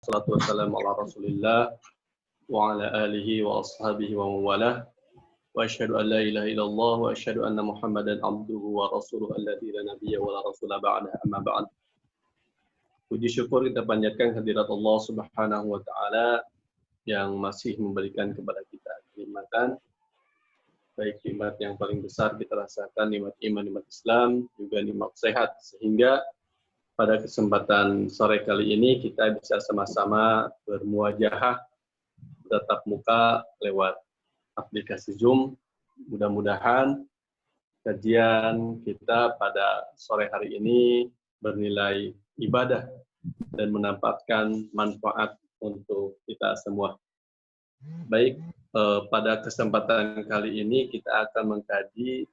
Wassalatu wassalamu ala Rasulillah wa ala alihi wa ashabihi wa mawalah. Wa asyhadu an la ilaha illallah wa asyhadu anna Muhammadan abduhu wa rasuluhu alladzi la nabiyya wa la rasula ba'da, amma ba'd. Puji syukur kita panjatkan hadirat Allah Subhanahu wa taala yang masih memberikan kepada kita kenikmatan, baik nikmat yang paling besar kita rasakan, nikmat iman, nikmat Islam, juga nikmat sehat, sehingga pada kesempatan sore kali ini kita bisa sama-sama bermuajahah tatap muka lewat aplikasi Zoom. Mudah-mudahan kajian kita pada sore hari ini bernilai ibadah dan mendapatkan manfaat untuk kita semua. Baik, pada kesempatan kali ini kita akan mengkaji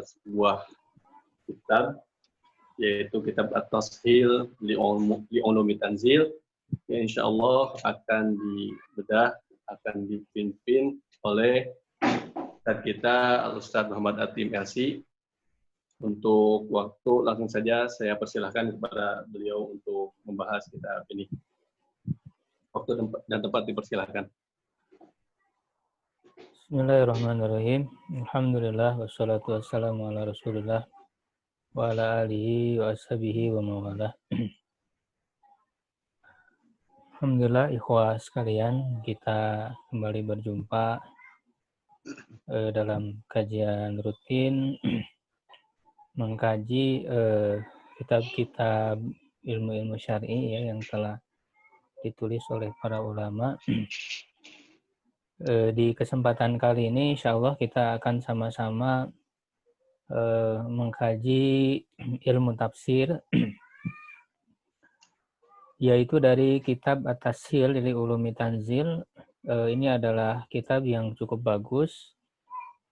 sebuah kitab, yaitu kitab At-Tashil li Ulumi Tanzil, yang insya Allah akan dibedah, akan dipimpin oleh Ustaz kita, Al-Ustaz Muhammad Atim LC. Untuk waktu, langsung saja saya persilahkan kepada beliau untuk membahas kitab ini. Waktu dan tempat dipersilahkan. Bismillahirrahmanirrahim. Alhamdulillah wassalatu wassalamu ala Rasulillah wa ala alihi wa ashabihi wa mawalah. Alhamdulillah, ikhwah sekalian, kita kembali berjumpa dalam kajian rutin mengkaji kitab-kitab ilmu-ilmu syar'i ya, yang telah ditulis oleh para ulama. Di kesempatan kali ini insya Allah kita akan sama-sama mengkaji ilmu tafsir, yaitu dari kitab At-Tashil li Ulumi Tanzil. Ini adalah kitab yang cukup bagus,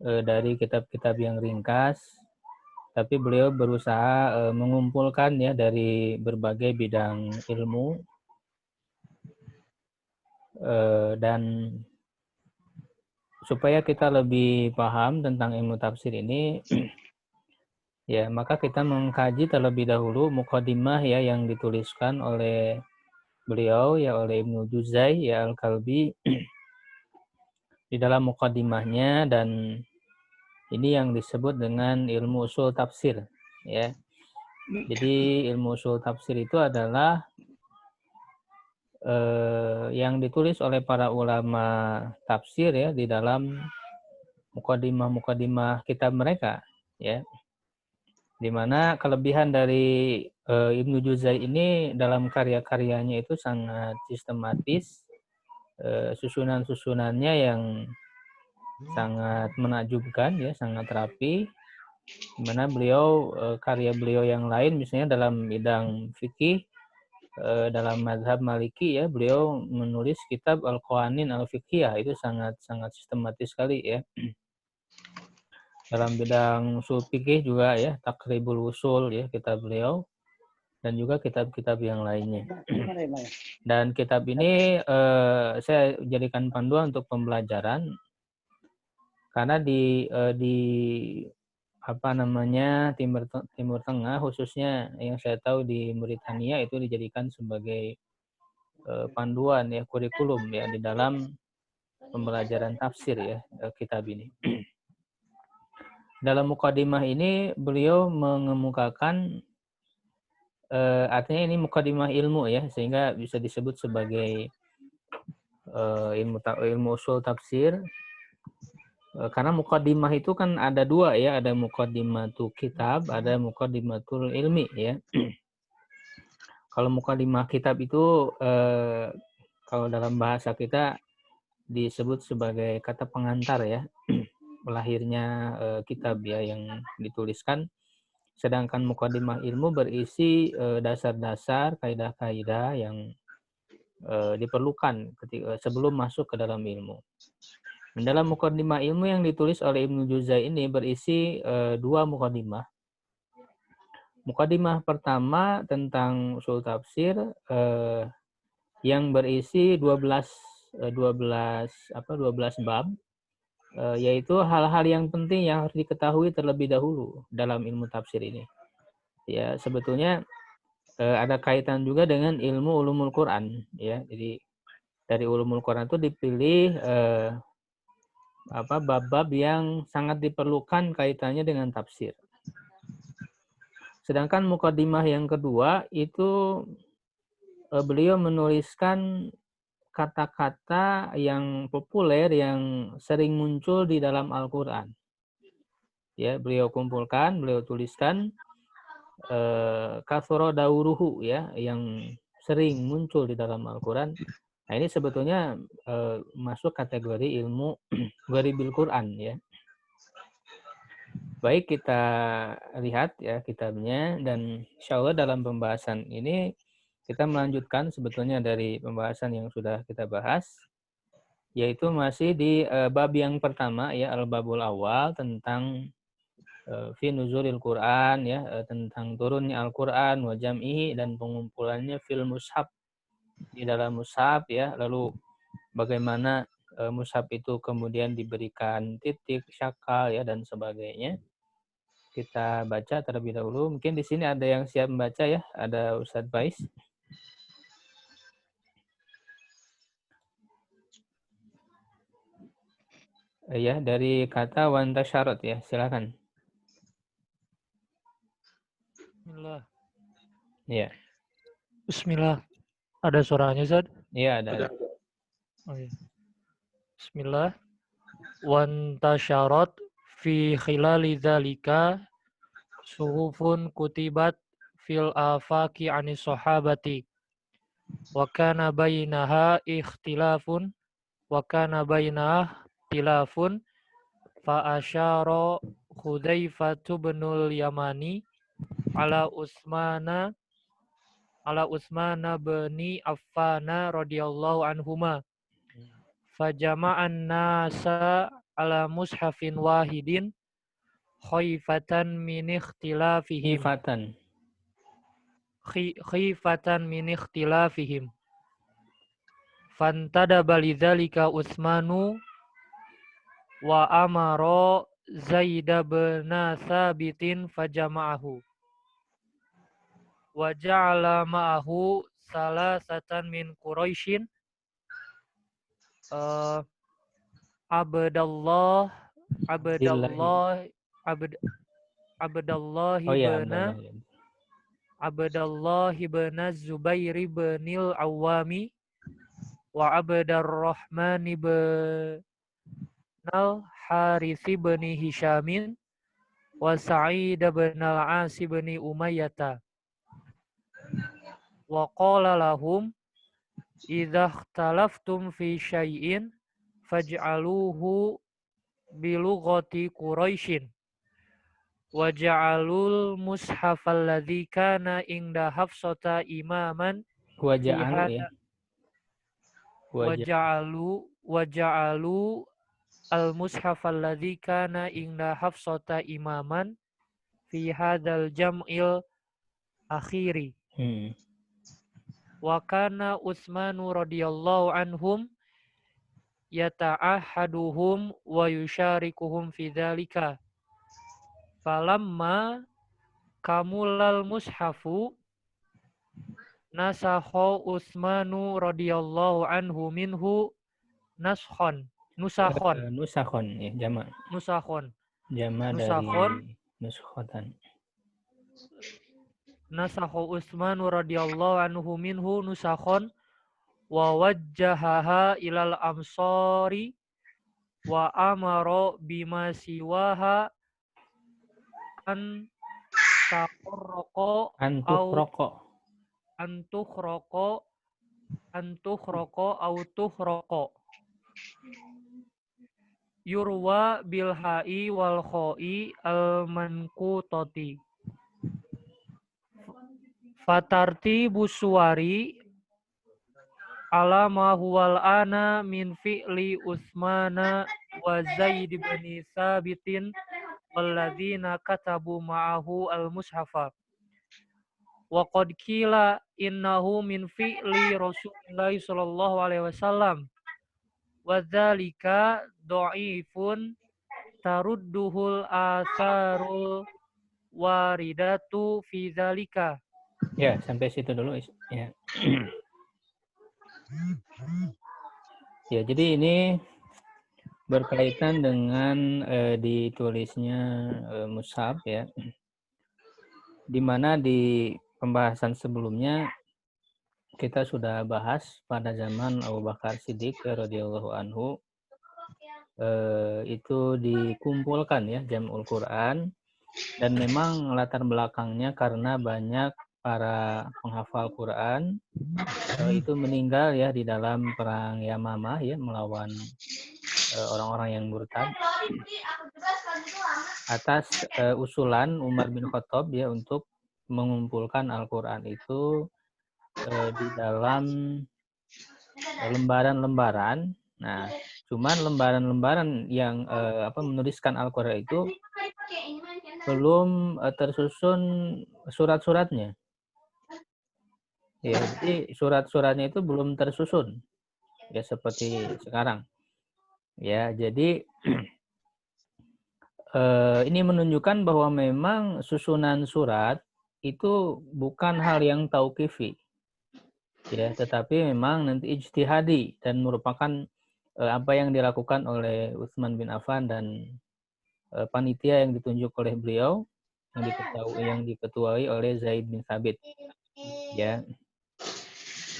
dari kitab-kitab yang ringkas, tapi beliau berusaha mengumpulkan ya dari berbagai bidang ilmu, dan supaya kita lebih paham tentang ilmu tafsir ini, ya maka kita mengkaji terlebih dahulu muqaddimah ya yang dituliskan oleh beliau ya, oleh Ibnu Juzai ya Al-Kalbi di dalam muqaddimahnya, dan ini yang disebut dengan ilmu usul tafsir ya. Jadi ilmu usul tafsir itu adalah yang ditulis oleh para ulama tafsir ya di dalam muqaddimah kitab mereka ya. Di mana kelebihan dari Ibnu Juzai ini dalam karya-karyanya itu sangat sistematis, susunan-susunannya yang sangat menakjubkan ya, sangat rapi. Di mana beliau, karya beliau yang lain misalnya dalam bidang fikih, dalam mazhab Maliki ya, beliau menulis kitab Al-Qawanin Al-Fiqhiyah, itu sangat sistematis sekali ya. Dalam bidang usul fikih juga ya, Taqribul Usul ya kitab beliau, dan juga kitab-kitab yang lainnya. Dan kitab ini saya jadikan panduan untuk pembelajaran, karena di Timur Tengah khususnya yang saya tahu di Mauritania itu dijadikan sebagai panduan ya, kurikulum ya di dalam pembelajaran tafsir ya, kitab ini. Dalam muqaddimah ini beliau mengemukakan, artinya ini muqaddimah ilmu ya, sehingga bisa disebut sebagai ilmu usul tafsir. Karena muqaddimah itu kan ada dua ya, ada muqaddimatul kitab, ada muqaddimatul ilmi ya. Kalau muqaddimah kitab itu kalau dalam bahasa kita disebut sebagai kata pengantar ya, lahirnya kitab ya yang dituliskan. Sedangkan muqaddimah ilmu berisi dasar-dasar, kaidah-kaidah yang diperlukan ketika sebelum masuk ke dalam ilmu. Dalam muqaddimah ilmu yang ditulis oleh Ibnu Juzai ini berisi dua muqaddimah. Muqaddimah pertama tentang usul tafsir yang berisi 12 bab, yaitu hal-hal yang penting yang harus diketahui terlebih dahulu dalam ilmu tafsir ini. Ya, sebetulnya ada kaitan juga dengan ilmu ulumul Quran, ya. Jadi dari ulumul Quran itu dipilih bab-bab yang sangat diperlukan kaitannya dengan tafsir. Sedangkan mukadimah yang kedua itu beliau menuliskan kata-kata yang populer yang sering muncul di dalam Al-Qur'an. Ya, beliau kumpulkan, beliau tuliskan kasoro dauruhu, ya, yang sering muncul di dalam Al-Qur'an. Nah, ini sebetulnya masuk kategori ilmu gharibil Qur'an, ya. Baik, kita lihat ya kitabnya, dan insya Allah dalam pembahasan ini kita melanjutkan sebetulnya dari pembahasan yang sudah kita bahas, yaitu masih di bab yang pertama, ya, al-babul awal, tentang fi nuzulil Quran, ya, tentang turunnya Al-Quran wa jam'ihi dan pengumpulannya fil mushaf, di dalam mushaf, ya. Lalu bagaimana mushaf itu kemudian diberikan titik, syakal, ya, dan sebagainya. Kita baca terlebih dahulu. Mungkin di sini ada yang siap membaca, ya. Ada Ustadz Bais. Ya, dari kata wanta syarat, ya. Silakan. Bismillah. Ya. Bismillah. Ada suaranya, Zad? Iya, ada. Oh, iya. Bismillah. Wantasyarat fi khilali dzalika suhufun kutibat fil afaqi anis sahabati wa kana bainaha ikhtilafun fa asyara Hudzaifah binul Yamani ala Utsmana bin Affana radhiyallahu anhuma fajama'an nasa ala mushafin wahidin khifatan min ikhtilafihim fantadaba lidzalika Utsmanu wa amara Zaid bin Tsabitin fajama'ahu wa ja'ala ma'ahu salasatan min Quraisyin Abdullah bin Zubair bin al-Awwami wa Abdurrahman bin al-Harits bin Hishamin wa Sa'id bin al-As bin Umayyah wa qala lahum idza ikhtalaftum fi syai'in faj'aluhu bilughati Quraisyin wa ja'alul mushaf alladzi kana inda Hafsata imaman wa ja'alu al-mushaf alladzi kana inda Hafsata imaman fi hadzal jam'il akhiri. Wa kana Utsmanu radhiyallahu anhum yata'ahaduhum wa yusyarikuhum fi dzalika. Falamma kamulal mushafu nasakha Utsmanu radhiyallahu anhu minhu nusakhon, ya, jamak. Jamak dari nuskhatan. Nasakha Utsmanu radhiyallahu anhu minhu nusakhon wa wajjahaha ilal amsari wa amara bima siwaha antukhroko yurwa bilha'i wal kho'i al mankutoti fatarti busuwari alama huwal ana min fi'li Utsmana wa Zaid bin Tsabitin walladzina katabu ma'ahu al-mushafa wa qad qila innahu min fi'li Rasulillah sallallahu alaihi wasallam wa dzalika dha'ifun tarudduhul atharul waridatu fi dzalika Ya, sampai situ dulu. Ya. Ya, jadi ini berkaitan dengan ditulisnya mushaf ya. Di mana di pembahasan sebelumnya kita sudah bahas pada zaman Abu Bakar Siddiq radhiyallahu anhu itu dikumpulkan ya Jam'ul Quran, dan memang latar belakangnya karena banyak para penghafal Quran itu meninggal ya di dalam perang Yamamah ya melawan orang-orang yang murtad atas usulan Umar bin Khattab ya untuk mengumpulkan Al-Quran itu di dalam lembaran-lembaran. Nah, cuman lembaran-lembaran yang menuliskan Al-Quran itu belum tersusun surat-suratnya. Ya, jadi surat-suratnya itu belum tersusun ya seperti sekarang. Ya, jadi ini menunjukkan bahwa memang susunan surat itu bukan hal yang tauqifi. Ya, tetapi memang nanti ijtihadi dan merupakan apa yang dilakukan oleh Utsman bin Affan dan panitia yang ditunjuk oleh beliau yang diketuai oleh Zaid bin Thabit. Ya.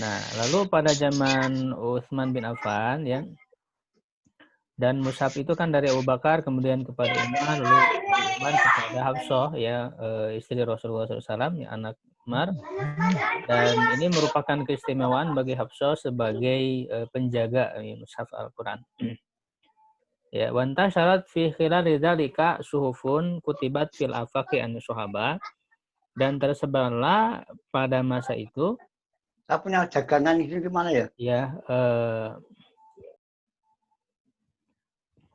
Nah, lalu pada zaman Utsman bin Affan ya, dan mushaf itu kan dari Abu Bakar kemudian kepada Umar, lalu dari Umar kepada Hafsah ya istri Rasulullah SAW ya, anak Umar. Dan ini merupakan keistimewaan bagi Hafsah sebagai penjaga mushaf Al-Quran. Ya, wanta syarat fi khilal dzalika suhufun kutibat fil afaqi an syuhaba, dan tersebarlah pada masa itu. Saya punya dagangan ini gimana ya? Ya,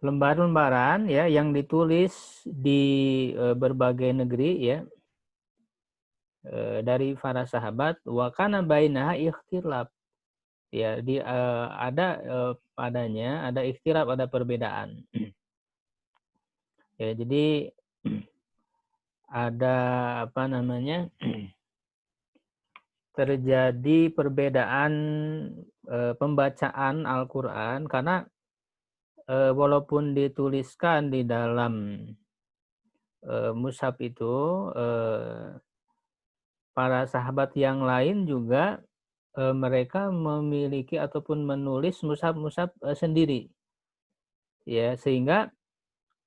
lembaran-lembaran ya yang ditulis di berbagai negeri ya dari para sahabat, wa kana bainaha ikhtilaf. Ya, ada padanya ada ikhtilaf, ada perbedaan. Ya, jadi ada terjadi perbedaan pembacaan Al-Quran karena walaupun dituliskan di dalam mushaf itu, para sahabat yang lain juga mereka memiliki ataupun menulis mushaf-mushaf sendiri. Ya, sehingga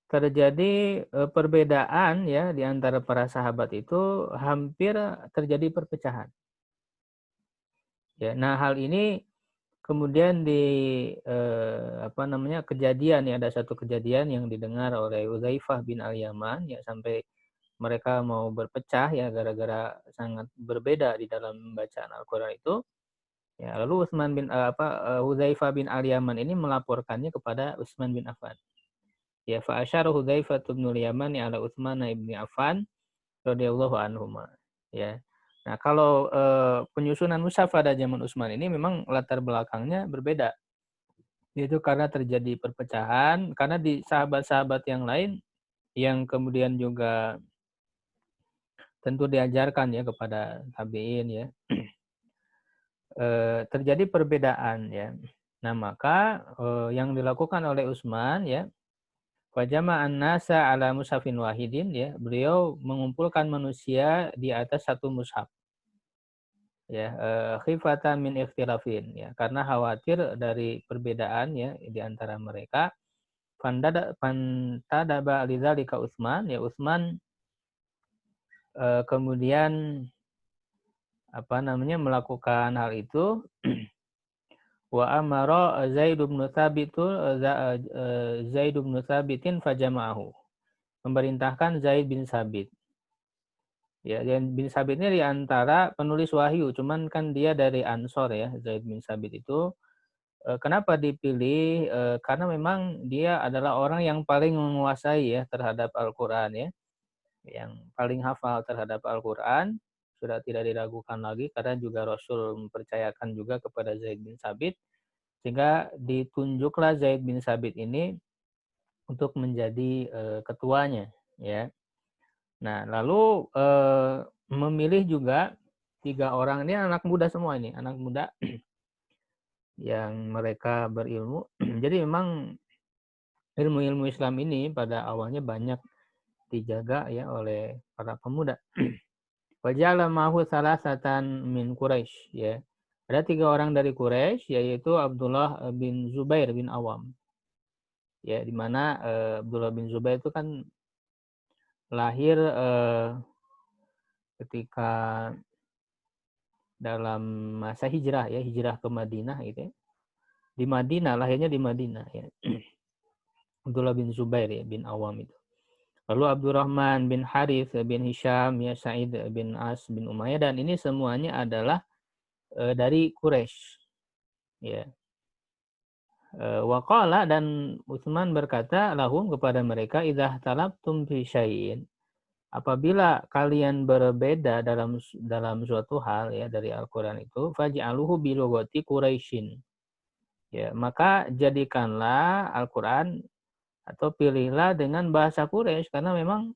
terjadi perbedaan ya di antara para sahabat itu, hampir terjadi perpecahan. Ya, nah hal ini kemudian kejadian ya, ada satu kejadian yang didengar oleh Hudzaifah bin Al-Yaman ya, sampai mereka mau berpecah ya gara-gara sangat berbeda di dalam bacaan Al-Qur'an itu. Ya, lalu Hudzaifah bin Al-Yaman ini melaporkannya kepada Utsman bin Affan. Ya, fa asyara Hudzaifah bin Al-Yaman ala Utsman bin Affan radhiyallahu anhuma. Ya. Nah, kalau penyusunan mushaf pada zaman Utsman ini memang latar belakangnya berbeda. Itu karena terjadi perpecahan, karena di sahabat-sahabat yang lain yang kemudian juga tentu diajarkan ya kepada tabi'in ya, terjadi perbedaan ya. Nah, maka yang dilakukan oleh Utsman ya, fajama'an nasa ala mushafin wahidin ya, beliau mengumpulkan manusia di atas satu mushaf. Ya, khifatan min ikhtilafin ya, karena khawatir dari perbedaan ya di antara mereka. Fantadaba lidzalika Utsman ya, Utsman kemudian melakukan hal itu. Wa amara Zaid bin Thabitin fajama'ahu, memerintahkan Zaid bin Thabit. Ya, dan bin Thabit ini di antara penulis wahyu, cuman kan dia dari Ansor ya, Zaid bin Thabit itu. Kenapa dipilih? Karena memang dia adalah orang yang paling menguasai ya terhadap Al-Quran ya, yang paling hafal terhadap Al-Quran, sudah tidak diragukan lagi, karena juga Rasul mempercayakan juga kepada Zaid bin Thabit, sehingga ditunjuklah Zaid bin Thabit ini untuk menjadi ketuanya ya. Nah, lalu memilih juga 3 orang ini anak muda semua ini, anak muda yang mereka berilmu. Jadi memang ilmu-ilmu Islam ini pada awalnya banyak dijaga ya oleh para pemuda. Waja'ala ma'hu salasatan min Quraisy, ya. Ada 3 orang dari Quraisy, yaitu Abdullah bin Zubair bin Awam. Ya, di mana Abdullah bin Zubair itu kan lahir ketika dalam masa hijrah ya, hijrah ke Madinah gitu ya. Di Madinah, lahirnya di Madinah ya. Abdullah bin Zubair ya, bin Awam itu. Lalu Abdurrahman bin Harith bin Hisham ya, Sa'id bin As bin Umayyah, dan ini semuanya adalah dari Quraisy. Ya. Waqala, dan Utsman berkata lahum kepada mereka, idza talabtum fi syai'in, apabila kalian berbeda dalam suatu hal ya dari Al-Qur'an itu, faj'aluhu bi lughati Quraisyin. Ya, maka jadikanlah Al-Qur'an atau pilihlah dengan bahasa Quraisy, karena memang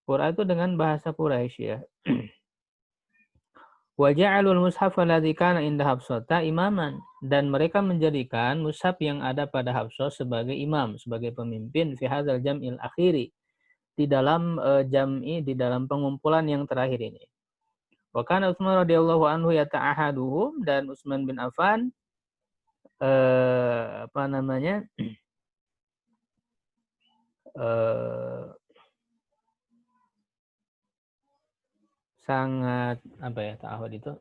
Qur'an itu dengan bahasa Quraisy ya. Wa ja'alul mushaf alladzi kana inda Hafsata imaman, dan mereka menjadikan mushaf yang ada pada Hafsah sebagai imam, sebagai pemimpin fi hadzal jam'il akhiri, di dalam di dalam pengumpulan yang terakhir ini. Wa kana Utsman radhiyallahu anhu yata'ahaduhum, dan Utsman bin Affan sangat ta'ahud itu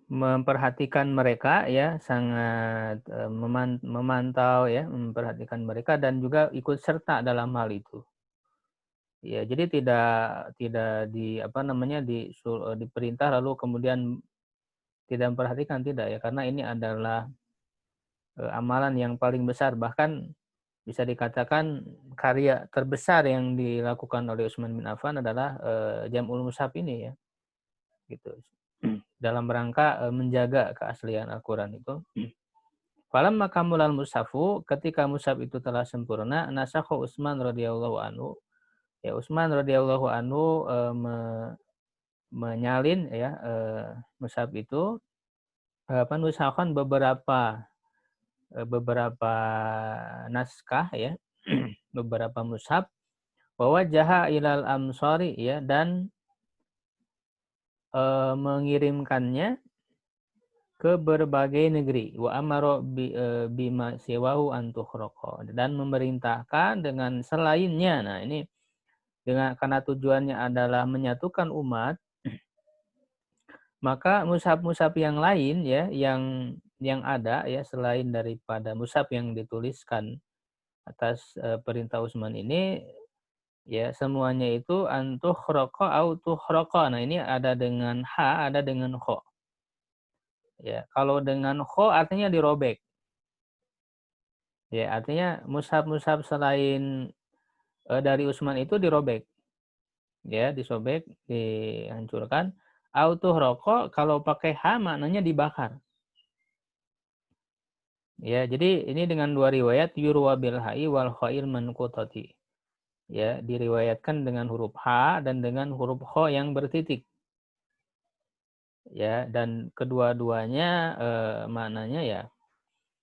memperhatikan mereka ya, sangat memantau ya, memperhatikan mereka dan juga ikut serta dalam hal itu. Ya, jadi tidak diperintah lalu kemudian tidak memperhatikan, tidak ya, karena ini adalah amalan yang paling besar, bahkan bisa dikatakan karya terbesar yang dilakukan oleh Utsman bin Affan adalah Jam'ul Mushaf ini ya. Gitu. Dalam rangka menjaga keaslian Al-Qur'an itu. Falamma kamulal mushafu, ketika mushaf itu telah sempurna, nasakha Utsman radhiyallahu anhu. Ya, Utsman radhiyallahu anhu menyalin ya mushaf itu nusakhan beberapa naskah ya, beberapa mushaf, bahwa jaha ilal amsari ya, dan mengirimkannya ke berbagai negeri, wa amaro bima siwahu antukhraqa, dan memerintahkan dengan selainnya. Nah, ini karena tujuannya adalah menyatukan umat, maka mushaf-mushaf yang lain ya, yang ada ya selain daripada mushaf yang dituliskan atas perintah Utsman ini ya, semuanya itu antukhraqa au tukhraqa. Nah, ini ada dengan ha, ada dengan kha. Ya, kalau dengan kha artinya dirobek. Ya, artinya mushaf-mushaf selain dari Utsman itu dirobek. Ya, disobek, dihancurkan. Au tukhraqa kalau pakai ha maknanya dibakar. Ya, jadi ini dengan 2 riwayat, yurwa bil ha'i wal kha'il manqutati. Ya, diriwayatkan dengan huruf ha dan dengan huruf kha yang bertitik. Ya, dan kedua-duanya maknanya ya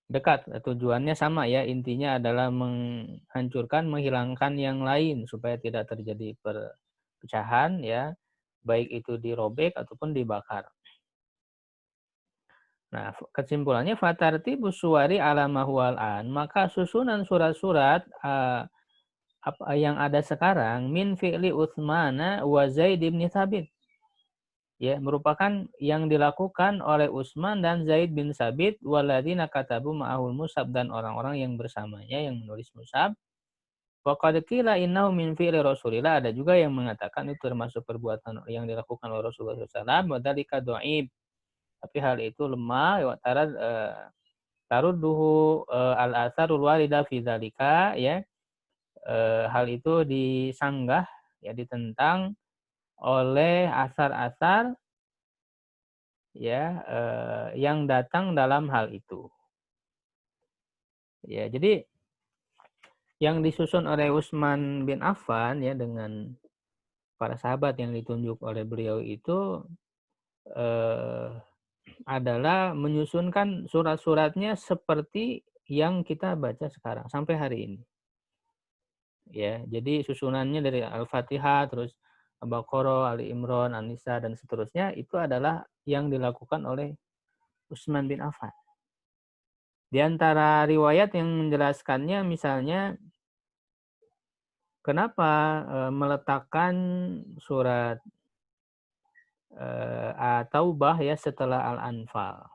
dekat, tujuannya sama ya, intinya adalah menghancurkan, menghilangkan yang lain supaya tidak terjadi perpecahan ya, baik itu dirobek ataupun dibakar. Nah, kesimpulannya fatartibus suwari ala ma huwal an, maka susunan surat-surat yang ada sekarang min fi'li Utsmana wa Zaid bin Tsabit. Ya, merupakan yang dilakukan oleh Utsman dan Zaid bin Tsabit, walladzina katabu ma'ahul mushaf, dan orang-orang yang bersamanya yang menulis mushaf. Wa qad qila innahu min fi'li Rasulillah, ada juga yang mengatakan itu termasuk perbuatan yang dilakukan oleh Rasulullah SAW, wa dzalika dhaif. Tapi hal itu lemah, wa tarudduhu al-atharul warida fi dzalika ya. Hal itu disanggah ya, ditentang oleh asar-asar ya yang datang dalam hal itu. Ya, jadi yang disusun oleh Utsman bin Affan ya dengan para sahabat yang ditunjuk oleh beliau itu adalah menyusunkan surat-suratnya seperti yang kita baca sekarang sampai hari ini. Ya, jadi susunannya dari Al-Fatihah, terus Al-Baqarah, Ali Imran, An-Nisa dan seterusnya itu adalah yang dilakukan oleh Utsman bin Affan. Di antara riwayat yang menjelaskannya misalnya kenapa meletakkan surat At-Taubah ya setelah Al-Anfal.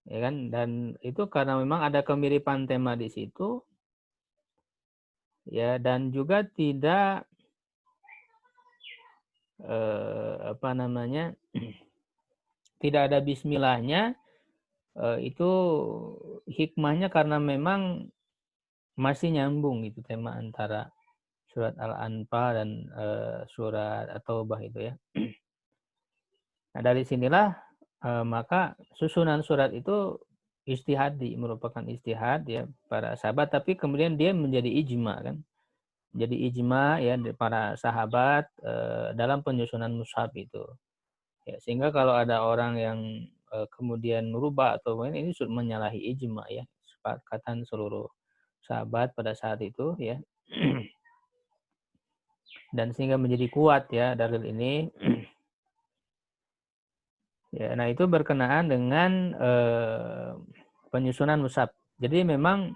Ya kan? Dan itu karena memang ada kemiripan tema di situ. Ya, dan juga tidak tidak ada bismillahnya, itu hikmahnya karena memang masih nyambung gitu tema antara surat Al-Anfal dan surat At-Taubah itu ya. Nah, dari sinilah maka susunan surat itu ijtihadi, merupakan ijtihad ya para sahabat, tapi kemudian dia menjadi ijma kan. Jadi ijma ya para sahabat dalam penyusunan mushaf itu. Ya, sehingga kalau ada orang yang kemudian merubah atau ini menyalahi ijma ya, kesepakatan seluruh sahabat pada saat itu ya. Dan sehingga menjadi kuat ya dalil ini. Ya, nah itu berkenaan dengan penyusunan mushaf. Jadi memang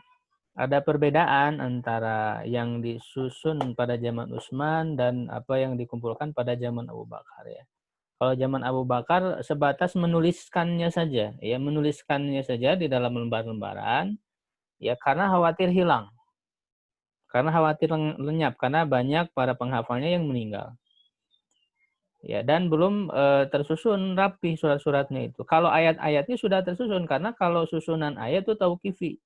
ada perbedaan antara yang disusun pada zaman Utsman dan apa yang dikumpulkan pada zaman Abu Bakar ya. Kalau zaman Abu Bakar sebatas menuliskannya saja, ya menuliskannya saja di dalam lembar-lembaran, ya karena khawatir hilang, karena khawatir lenyap, karena banyak para penghafalnya yang meninggal. Ya, dan belum tersusun rapi surat-suratnya itu. Kalau ayat-ayatnya sudah tersusun, karena kalau susunan ayat itu tauqifi.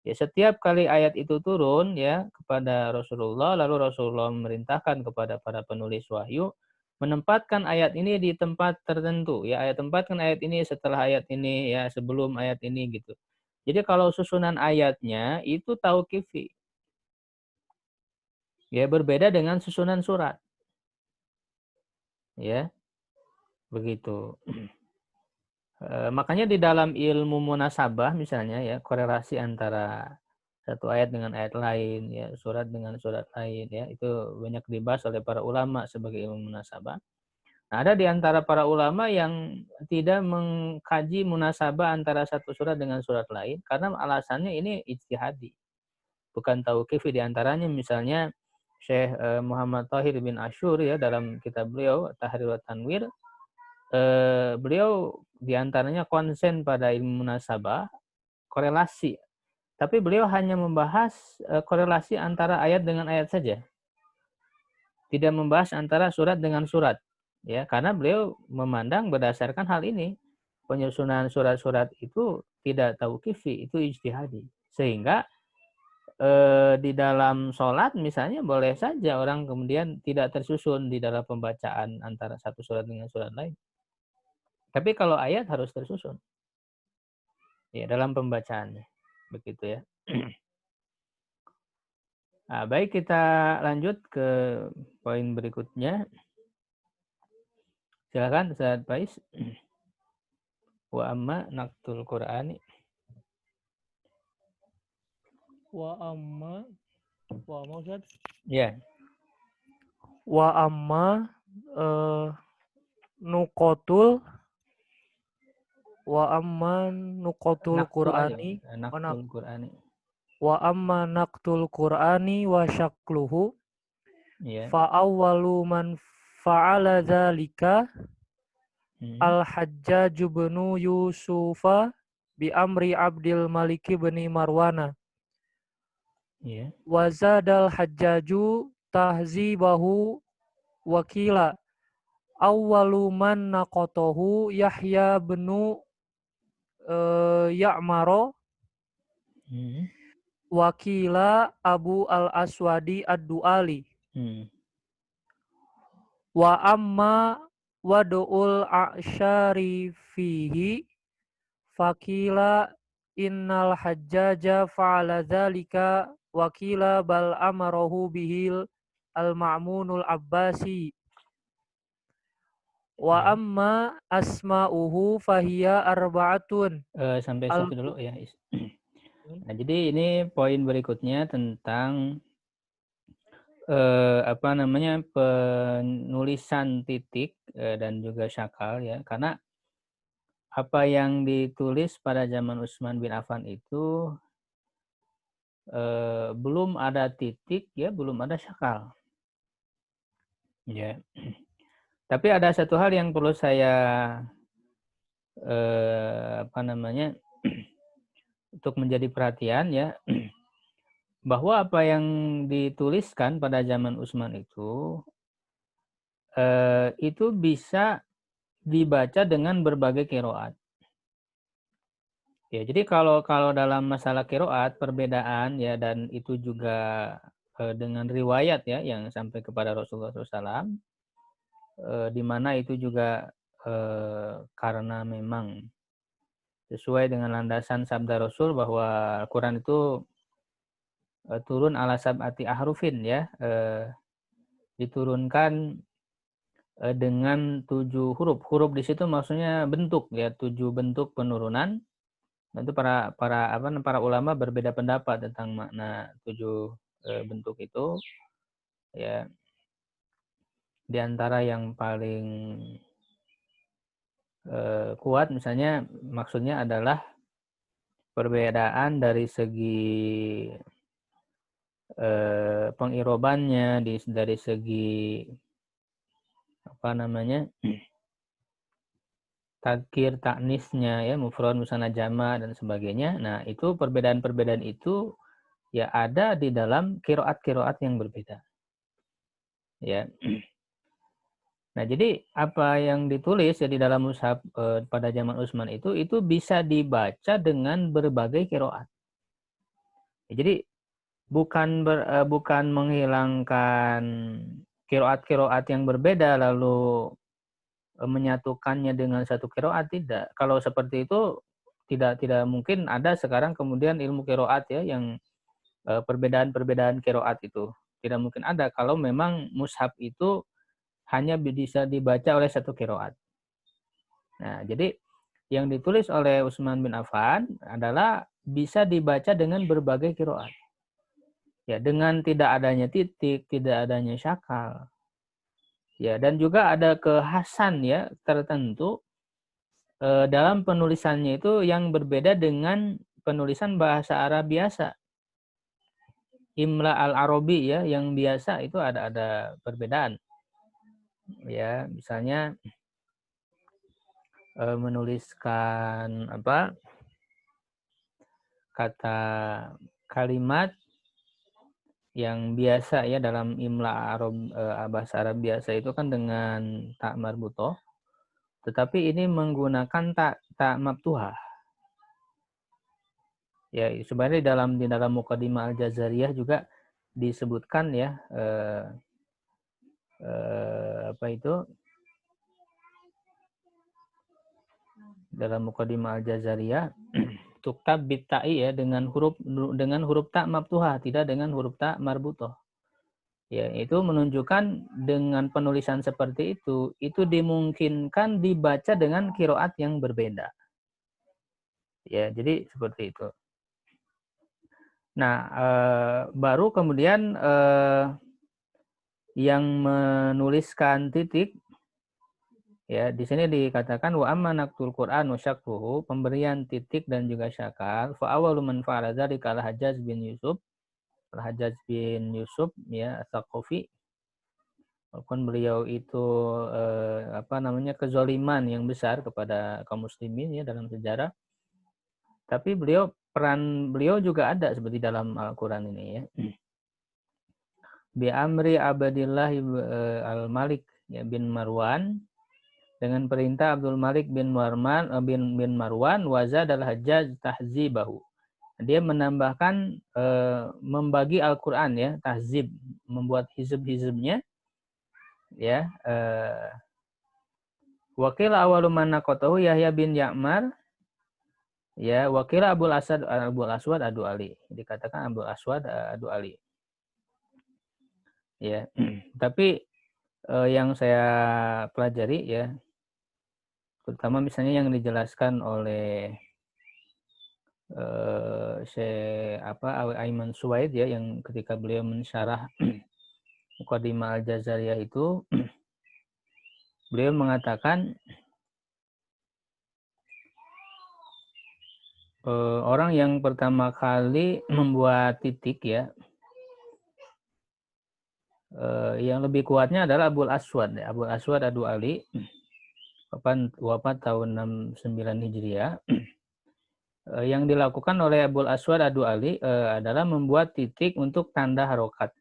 Ya, setiap kali ayat itu turun ya kepada Rasulullah, lalu Rasulullah memerintahkan kepada para penulis wahyu menempatkan ayat ini di tempat tertentu. Ya, tempatkan ayat ini setelah ayat ini, ya sebelum ayat ini gitu. Jadi kalau susunan ayatnya itu tauqifi. Ya, berbeda dengan susunan surat. Ya, begitu. Makanya di dalam ilmu munasabah misalnya ya korelasi antara satu ayat dengan ayat lain ya surat dengan surat lain ya itu banyak dibahas oleh para ulama sebagai ilmu munasabah. Nah, ada di antara para ulama yang tidak mengkaji munasabah antara satu surat dengan surat lain karena alasannya ini ijtihadi bukan tauqifi. Di antaranya misalnya Syekh Muhammad Thahir bin Asyur ya dalam kitab beliau Tahrir wa Tanwir, beliau diantaranya konsen pada ilmu munasabah, korelasi. Tapi beliau hanya membahas korelasi antara ayat dengan ayat saja. Tidak membahas antara surat dengan surat. Ya, karena beliau memandang berdasarkan hal ini, penyusunan surat-surat itu tidak tauqifi, itu ijtihadi. Sehingga di dalam sholat misalnya boleh saja orang kemudian tidak tersusun di dalam pembacaan antara satu surat dengan surat lain. Tapi kalau ayat harus tersusun. Ya, dalam pembacaannya. Begitu ya. Nah, baik kita lanjut ke poin berikutnya. Silakan Ustaz Faiz. Wa amma naqtul Qur'ani. Wa amma Ustaz. Ya. Wa amma nuqatul Qur'ani Naqtul Qur'ani. wa amma naqtul Qur'ani wa syakluhu fa awwalu man fa'ala dzalika Al-Hajjaj bin Yusufa bi amri Abdul Malik bin Marwana. Wa zadal Hajjaju tahzibahu wakila awwalu man naqatahu Yahya bin Ya'maro wakila Abu al-Aswadi ad-Du'ali. Wa amma wadu'ul a'syari fihi fakila innal hajjaja fa'ala dzalika wakila bal amarahu bihil al-Ma'munul Abbasi. Wa amma asma'uhu fahiya arba'atun. Sampai situ dulu ya. Nah, jadi ini poin berikutnya tentang penulisan titik dan juga syakal ya. Karena apa yang ditulis pada zaman Utsman bin Affan itu belum ada titik ya, belum ada syakal. Ya. Tapi ada satu hal yang perlu saya untuk menjadi perhatian ya, bahwa apa yang dituliskan pada zaman Utsman itu bisa dibaca dengan berbagai qiraat. Ya, jadi kalau dalam masalah qiraat perbedaan ya, dan itu juga dengan riwayat ya yang sampai kepada Rasulullah SAW, di mana itu juga karena memang sesuai dengan landasan sabda Rasul bahwa Al-Quran itu turun ala sab'ati ahrufin ya, diturunkan dengan 7 huruf. Huruf di situ maksudnya bentuk ya, 7 bentuk penurunan. Itu para ulama berbeda pendapat tentang makna 7 bentuk itu ya. Di antara yang paling kuat misalnya maksudnya adalah perbedaan dari segi pengirobannya, dari segi tadkir, taknisnya ya, mufrad, musanna, jama dan sebagainya. Nah, itu perbedaan-perbedaan itu ya ada di dalam qiraat-qiraat yang berbeda. Ya. Nah, jadi apa yang ditulis ya di dalam mushaf pada zaman Utsman itu bisa dibaca dengan berbagai qiraat. Ya, jadi bukan menghilangkan qiraat-qiraat yang berbeda lalu menyatukannya dengan satu qiraat, tidak. Kalau seperti itu tidak mungkin ada sekarang kemudian ilmu qiraat ya, yang perbedaan-perbedaan qiraat itu tidak mungkin ada kalau memang mushaf itu hanya bisa dibaca oleh satu qiraat. Nah, jadi yang ditulis oleh Utsman bin Affan adalah bisa dibaca dengan berbagai qiraat. Ya, dengan tidak adanya titik, tidak adanya syakal. Ya, dan juga ada kekhasan ya tertentu dalam penulisannya itu yang berbeda dengan penulisan bahasa Arab biasa. Imla al-Arabi ya, yang biasa itu ada perbedaan. Ya, misalnya menuliskan kata kalimat yang biasa ya dalam imla Arab, bahasa Arab biasa itu kan dengan ta marbutoh, tetapi ini menggunakan ta maftuhah. Ya, sebenarnya di dalam Muqaddimah Al-Jazariyah juga disebutkan ya dalam Muqaddimah Al-Jazariyah tuktab bitta'i ya, dengan huruf ta maftuhah, tidak dengan huruf ta marbutoh. Ya, itu menunjukkan dengan penulisan seperti itu dimungkinkan dibaca dengan qiraat yang berbeda. Ya, jadi seperti itu. Nah, baru kemudian yang menuliskan titik ya, di sini dikatakan wa amma naqtul Qur'an wa syaqruhu, pemberian titik dan juga syakal, fa awwalu man fa'ala dzalika al-Hajjaj bin Yusuf ya As-Saqafi. Walaupun beliau itu kezaliman yang besar kepada kaum muslimin ya dalam sejarah, tapi peran beliau juga ada seperti dalam Al-Qur'an ini ya. Bi amri Abdillah al-Malik ya bin Marwan, dengan perintah Abdul Malik bin Marwan wazad al-Hajjaj tahzibahu. Dia menambahkan membagi Al-Qur'an ya, tahzib, membuat hizb-hizbnya ya. Wakil awalu man naqatahu Yahya bin Ya'mar ya, wakil Abul Aswad Adu Ali. Dikatakan Abul Aswad Adu Ali. ya. Tapi yang saya pelajari ya, terutama misalnya yang dijelaskan oleh Syekh Aiman Suwaid ya, yang ketika beliau mensyarah Muqaddimah Al-Jazariyah itu, beliau mengatakan orang yang pertama kali membuat titik ya, yang lebih kuatnya adalah Abul Aswad. Abul Aswad Ad-Du'ali, wafat tahun 69 Hijriah. Yang dilakukan oleh Abul Aswad Ad-Du'ali adalah membuat titik untuk tanda harokat.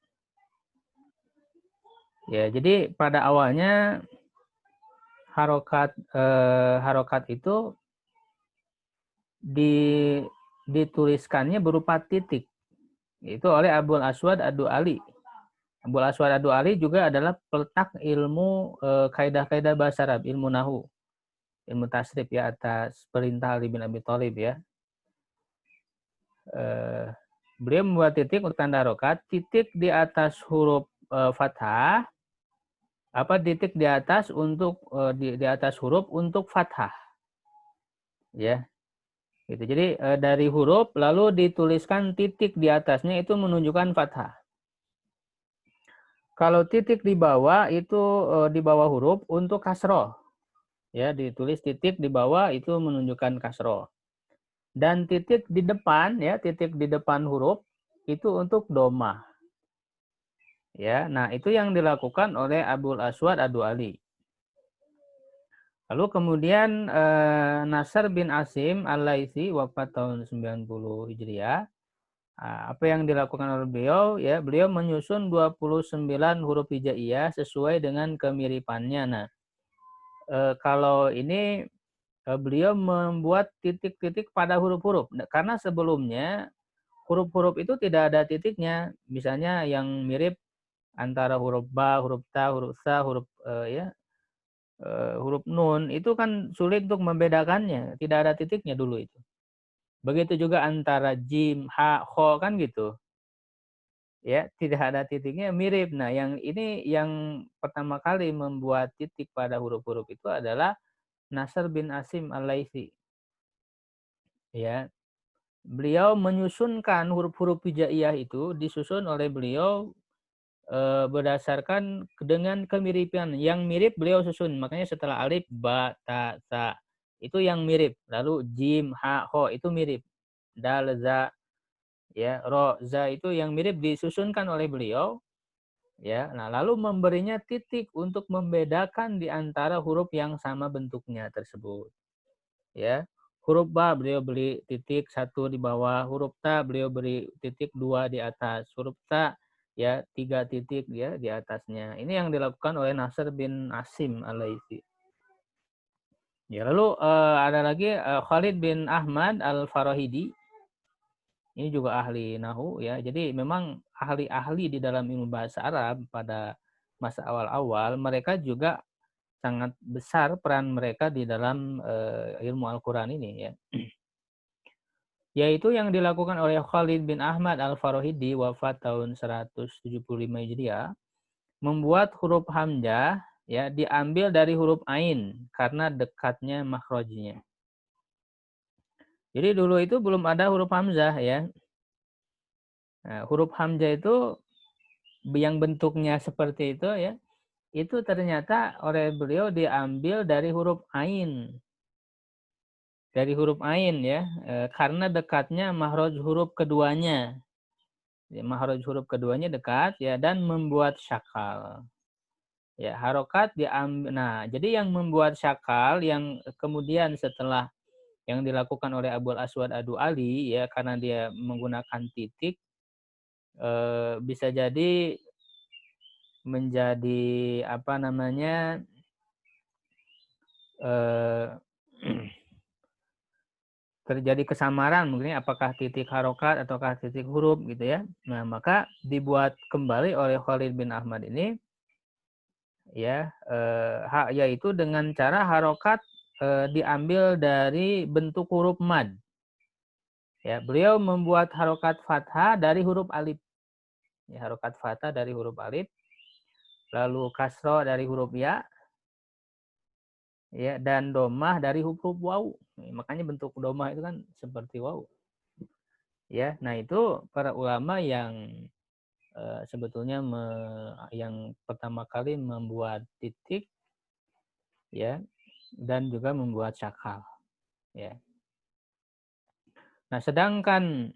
Ya, jadi pada awalnya harokat itu dituliskannya berupa titik. Itu oleh Abul Aswad Ad-Du'ali. Abul Aswad Ad-Du'ali juga adalah peletak ilmu kaidah-kaidah bahasa Arab, ilmu nahu, ilmu tasrif ya, atas perintah Ali bin Abi Thalib ya. Beliau membuat titik untuk tanda harokat, titik di atas huruf fathah, titik di atas untuk di atas huruf untuk fathah, ya. Gitu. Jadi dari huruf lalu dituliskan titik di atasnya itu menunjukkan fathah. Kalau titik di bawah itu di bawah huruf untuk kasroh, ya, ditulis titik di bawah itu menunjukkan kasroh. Dan titik di depan, ya, titik di depan huruf itu untuk domah. Ya, nah itu yang dilakukan oleh Abul Aswad Ad-Du'ali. Lalu kemudian Nasr bin Asim Al-Laitsi wafat tahun 90 Hijriah. Apa yang dilakukan oleh beliau? Ya, beliau menyusun 29 huruf hijaiyah sesuai dengan kemiripannya. Nah, kalau ini beliau membuat titik-titik pada huruf-huruf. Karena sebelumnya huruf-huruf itu tidak ada titiknya. Misalnya yang mirip antara huruf ba, huruf ta, huruf sa, huruf nun itu kan sulit untuk membedakannya. Tidak ada titiknya dulu itu. Begitu juga antara jim, ha, kho kan gitu. Ya, tidak ada titiknya, mirip. Nah, yang ini yang pertama kali membuat titik pada huruf-huruf itu adalah Nasr bin Asim Al-Laitsi. Ya. Beliau menyusunkan huruf-huruf hijaiyah itu disusun oleh beliau berdasarkan dengan kemiripan. Yang mirip beliau susun. Makanya setelah alif, ba, ta, sa itu yang mirip. Lalu jim, ha, ho itu mirip. Dal, za, ya, ro, za itu yang mirip disusunkan oleh beliau. Ya, nah lalu memberinya titik untuk membedakan di antara huruf yang sama bentuknya tersebut. Ya, huruf ba beliau beri titik 1 di bawah, huruf ta beliau beri titik 2 di atas, huruf ta ya 3 titik ya di atasnya. Ini yang dilakukan oleh Nasr bin Asim Al-Laitsi. Ya, lalu ada lagi Khalid bin Ahmad Al-Farahidi. Ini juga ahli nahu ya. Jadi memang ahli-ahli di dalam ilmu bahasa Arab pada masa awal-awal, mereka juga sangat besar peran mereka di dalam ilmu Al-Quran ini ya. Yaitu yang dilakukan oleh Khalid bin Ahmad Al-Farahidi wafat tahun 175 Hijriah, membuat huruf hamzah ya diambil dari huruf ain karena dekatnya makhrajnya. Jadi dulu itu belum ada huruf hamzah ya. Nah, huruf hamzah itu yang bentuknya seperti itu ya, itu ternyata oleh beliau diambil dari huruf ain. Dari huruf ain ya, karena dekatnya makhraj huruf keduanya. Ya, makhraj huruf keduanya dekat ya dan membuat syakal. Ya, harokat diambil. Nah, jadi yang membuat syakal yang kemudian setelah yang dilakukan oleh Abul Aswad Ad-Du'ali ya karena dia menggunakan titik bisa jadi menjadi apa namanya terjadi kesamaran mungkin apakah titik harokat ataukah titik huruf gitu ya. Nah, maka dibuat kembali oleh Khalid bin Ahmad ini ya yaitu dengan cara harokat diambil dari bentuk huruf mad. Ya, beliau membuat harokat fathah dari huruf alif. Ya, harokat fathah dari huruf alif. lalu kasro dari huruf ya, ya, dan domah dari huruf waw. Makanya bentuk domah itu kan seperti waw. Ya, nah itu para ulama yang sebetulnya yang pertama kali membuat titik, ya, dan juga membuat syakal, ya. Nah, sedangkan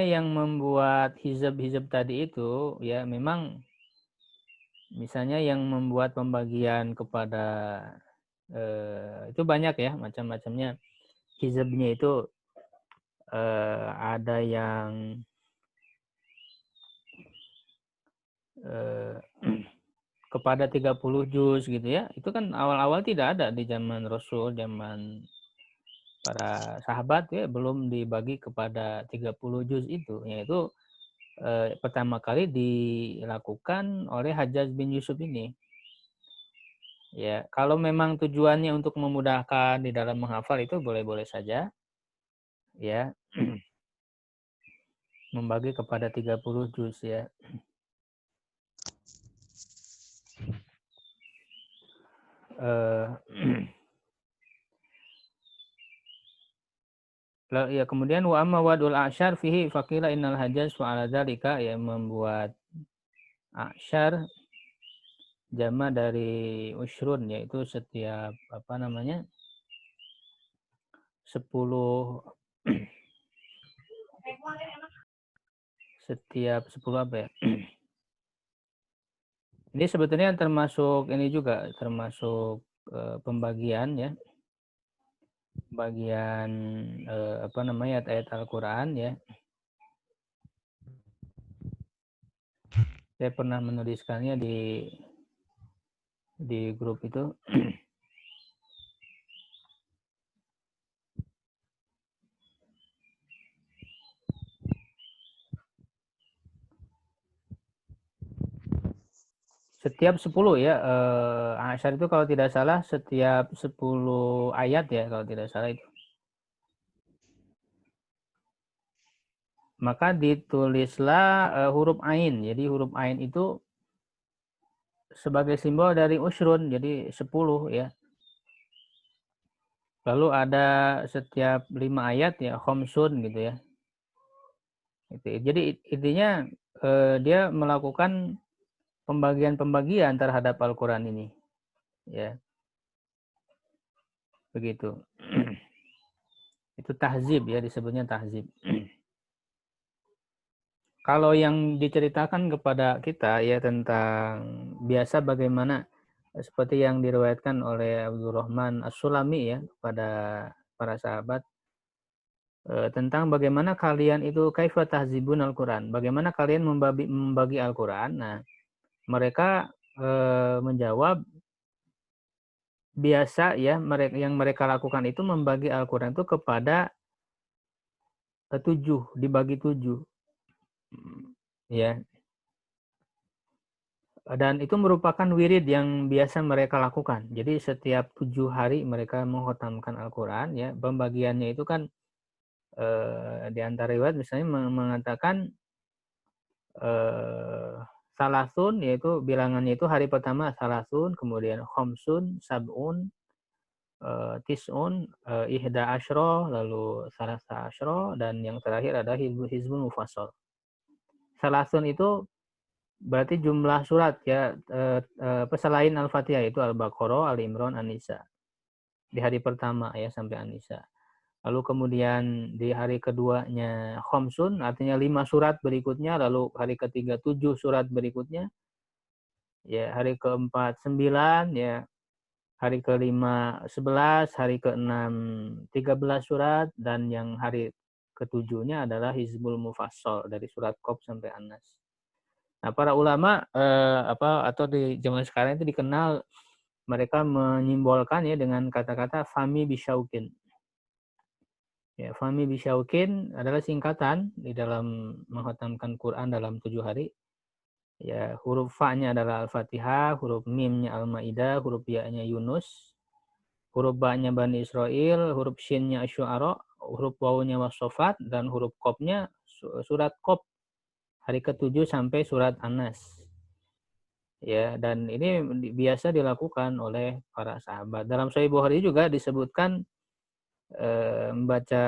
yang membuat hizab-hizab tadi itu, ya, memang misalnya yang membuat pembagian kepada itu banyak ya macam-macamnya. Hizabnya itu ada yang kepada 30 juz gitu ya. Itu kan awal-awal tidak ada di zaman Rasul, zaman para sahabat ya, belum dibagi kepada 30 juz itu. Yaitu pertama kali dilakukan oleh Hajjaj bin Yusuf ini. Ya, kalau memang tujuannya untuk memudahkan di dalam menghafal itu boleh-boleh saja. Ya. Membagi kepada 30 juz ya. Ya, kemudian wa amma wadul a'syar fihi faqila innal hajjaj wa ala dzalika, ya, membuat a'syar jama dari usyrun, yaitu setiap 10 setiap 10 apa ya? Ini sebetulnya termasuk ini juga, termasuk pembagian ya. Bagian ayat-ayat Al-Qur'an ya. Saya pernah menuliskannya di grup itu. Setiap 10 ya, Asyar itu kalau tidak salah setiap 10 ayat ya, kalau tidak salah itu. Maka ditulislah huruf ain. Jadi huruf ain itu sebagai simbol dari usrun, jadi 10 ya. Lalu ada setiap 5 ayat ya, khomsun gitu ya. Jadi intinya dia melakukan pembagian-pembagian terhadap Al-Quran ini. Ya. Begitu. Itu tahzib ya, disebutnya tahzib. Kalau yang diceritakan kepada kita ya tentang biasa bagaimana seperti yang diriwayatkan oleh Abdurrahman As-Sulami ya kepada para sahabat tentang bagaimana kalian itu kaifa tahzibun Al-Quran, bagaimana kalian membagi Al-Quran. Nah, mereka menjawab biasa ya, yang mereka lakukan itu membagi Al-Quran itu kepada 7, dibagi 7. Ya. Dan itu merupakan wirid yang biasa mereka lakukan. Jadi setiap 7 hari mereka menghotamkan Al-Quran. Ya, pembagiannya itu kan di antara riwayat misalnya mengatakan salasun, yaitu bilangannya itu hari pertama salasun, kemudian khomsun, sab'un, tis'un, ihda asyro, lalu salasa asyro, dan yang terakhir ada hizbun mufassal. Salasun itu berarti jumlah surat ya, selain Al-Fatihah itu Al-Baqarah, Al-Imran, An-Nisa. Di hari pertama ya sampai An-Nisa. Lalu kemudian di hari keduanya khomsun, artinya 5 surat berikutnya, lalu hari ketiga 7 surat berikutnya. Ya, hari keempat 9 ya. Hari kelima 11, hari keenam 13 surat, dan yang hari ketujuhnya adalah Hizbul Mufassal dari surat Qaf sampai An-Nas. Nah, para ulama atau di zaman sekarang itu dikenal, mereka menyimbolkan ya dengan kata-kata fami bisyaukin. Ya, fami bisyaukin adalah singkatan di dalam menghatamkan Quran dalam 7 hari. Ya, huruf fa-nya adalah Al-Fatihah, huruf mim-nya Al-Maidah, huruf ya-nya Yunus, huruf ba-nya Bani Israil, huruf shin-nya Asy-Syu'ara, huruf waw-nya Was-Saffat, dan huruf qaf-nya surat Qaf hari ke-7 sampai surat An-Nas. Ya, dan ini biasa dilakukan oleh para sahabat. Dalam Sahih Bukhari juga disebutkan membaca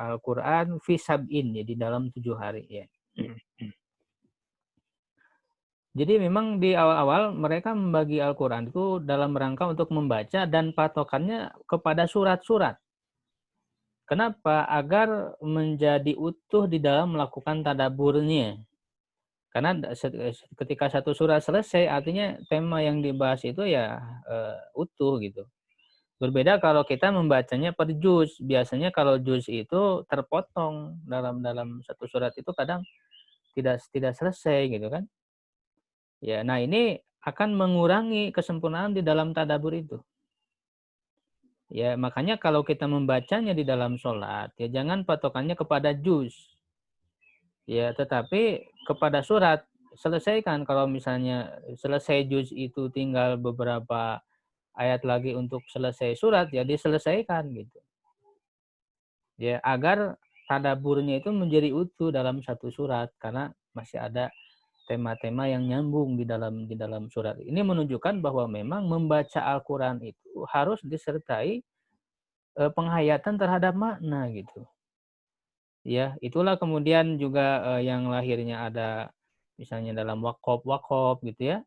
Al-Qur'an fi sab'in, ya, di dalam 7 hari ya. Jadi memang di awal-awal mereka membagi Al-Qur'an itu dalam rangka untuk membaca dan patokannya kepada surat-surat. Kenapa? Agar menjadi utuh di dalam melakukan tadaburnya. Karena ketika satu surat selesai, artinya tema yang dibahas itu ya utuh gitu. Berbeda kalau kita membacanya per juz. Biasanya kalau juz itu terpotong dalam satu surat itu kadang tidak selesai gitu kan. Ya, nah ini akan mengurangi kesempurnaan di dalam tadabbur itu. Ya, makanya kalau kita membacanya di dalam sholat, ya jangan patokannya kepada juz. Ya, tetapi kepada surat. Selesaikan. Kalau misalnya selesai juz itu tinggal beberapa ayat lagi untuk selesai surat, ya diselesaikan gitu. Ya, agar tadabburnya itu menjadi utuh dalam satu surat karena masih ada tema-tema yang nyambung di dalam surat. Ini menunjukkan bahwa memang membaca Al-Qur'an itu harus disertai penghayatan terhadap makna gitu. Ya, itulah kemudian juga yang lahirnya ada misalnya dalam waqaf gitu ya.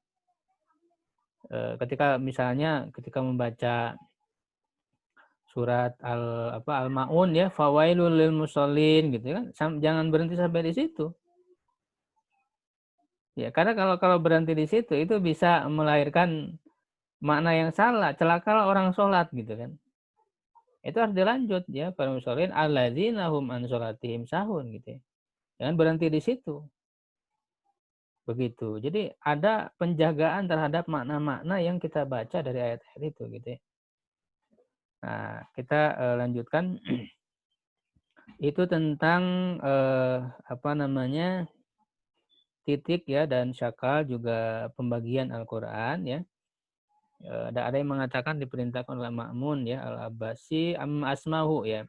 Ketika membaca surat Al-Maun ya, fawailul lil musallin gitu kan. Jangan berhenti sampai di situ. Ya, karena kalau berhenti di situ itu bisa melahirkan makna yang salah, celakalah orang sholat gitu kan. Itu harus dilanjut ya, para musallin alladzina hum an sholatihim sahun gitu ya. Jangan berhenti di situ. Begitu. Jadi ada penjagaan terhadap makna-makna yang kita baca dari ayat-ayat itu gitu ya. Nah, kita lanjutkan. Itu tentang titik ya dan syakal juga pembagian Al-Qur'an ya. Ada yang mengatakan diperintahkan oleh Ma'mun ya Al-Abbasi asmahu ya.